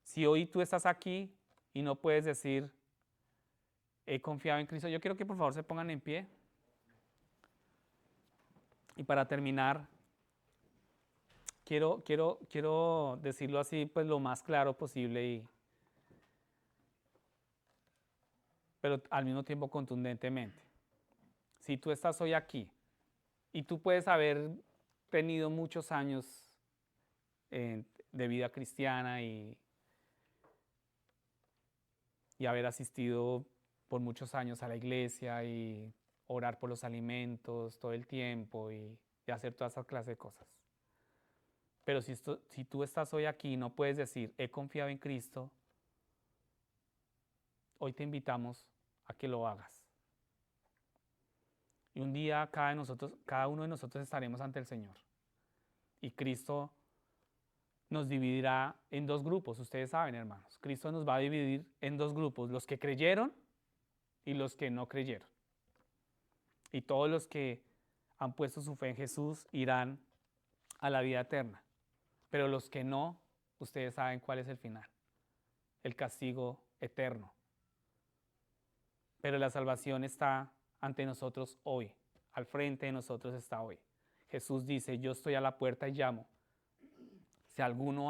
si hoy tú estás aquí y no puedes decir, he confiado en Cristo, yo quiero que por favor se pongan en pie. Y para terminar, quiero decirlo así, pues lo más claro posible, pero al mismo tiempo contundentemente. Si tú estás hoy aquí y tú puedes haber tenido muchos años de vida cristiana y haber asistido por muchos años a la iglesia y orar por los alimentos todo el tiempo y hacer toda esa clase de cosas. Pero si tú estás hoy aquí y no puedes decir, he confiado en Cristo, hoy te invitamos a que lo hagas. Y un día cada uno de nosotros estaremos ante el Señor. Y Cristo nos dividirá en dos grupos, ustedes saben, hermanos. Cristo nos va a dividir en dos grupos, los que creyeron y los que no creyeron. Y todos los que han puesto su fe en Jesús irán a la vida eterna. Pero los que no, ustedes saben cuál es el final, el castigo eterno. Pero la salvación está ante nosotros hoy, al frente de nosotros está hoy. Jesús dice, yo estoy a la puerta y llamo. Si alguno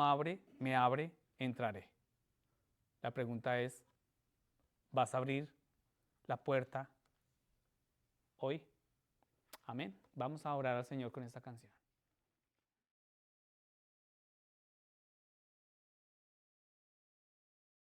me abre, entraré. La pregunta es, ¿vas a abrir la puerta hoy? Amén. Vamos a orar al Señor con esta canción.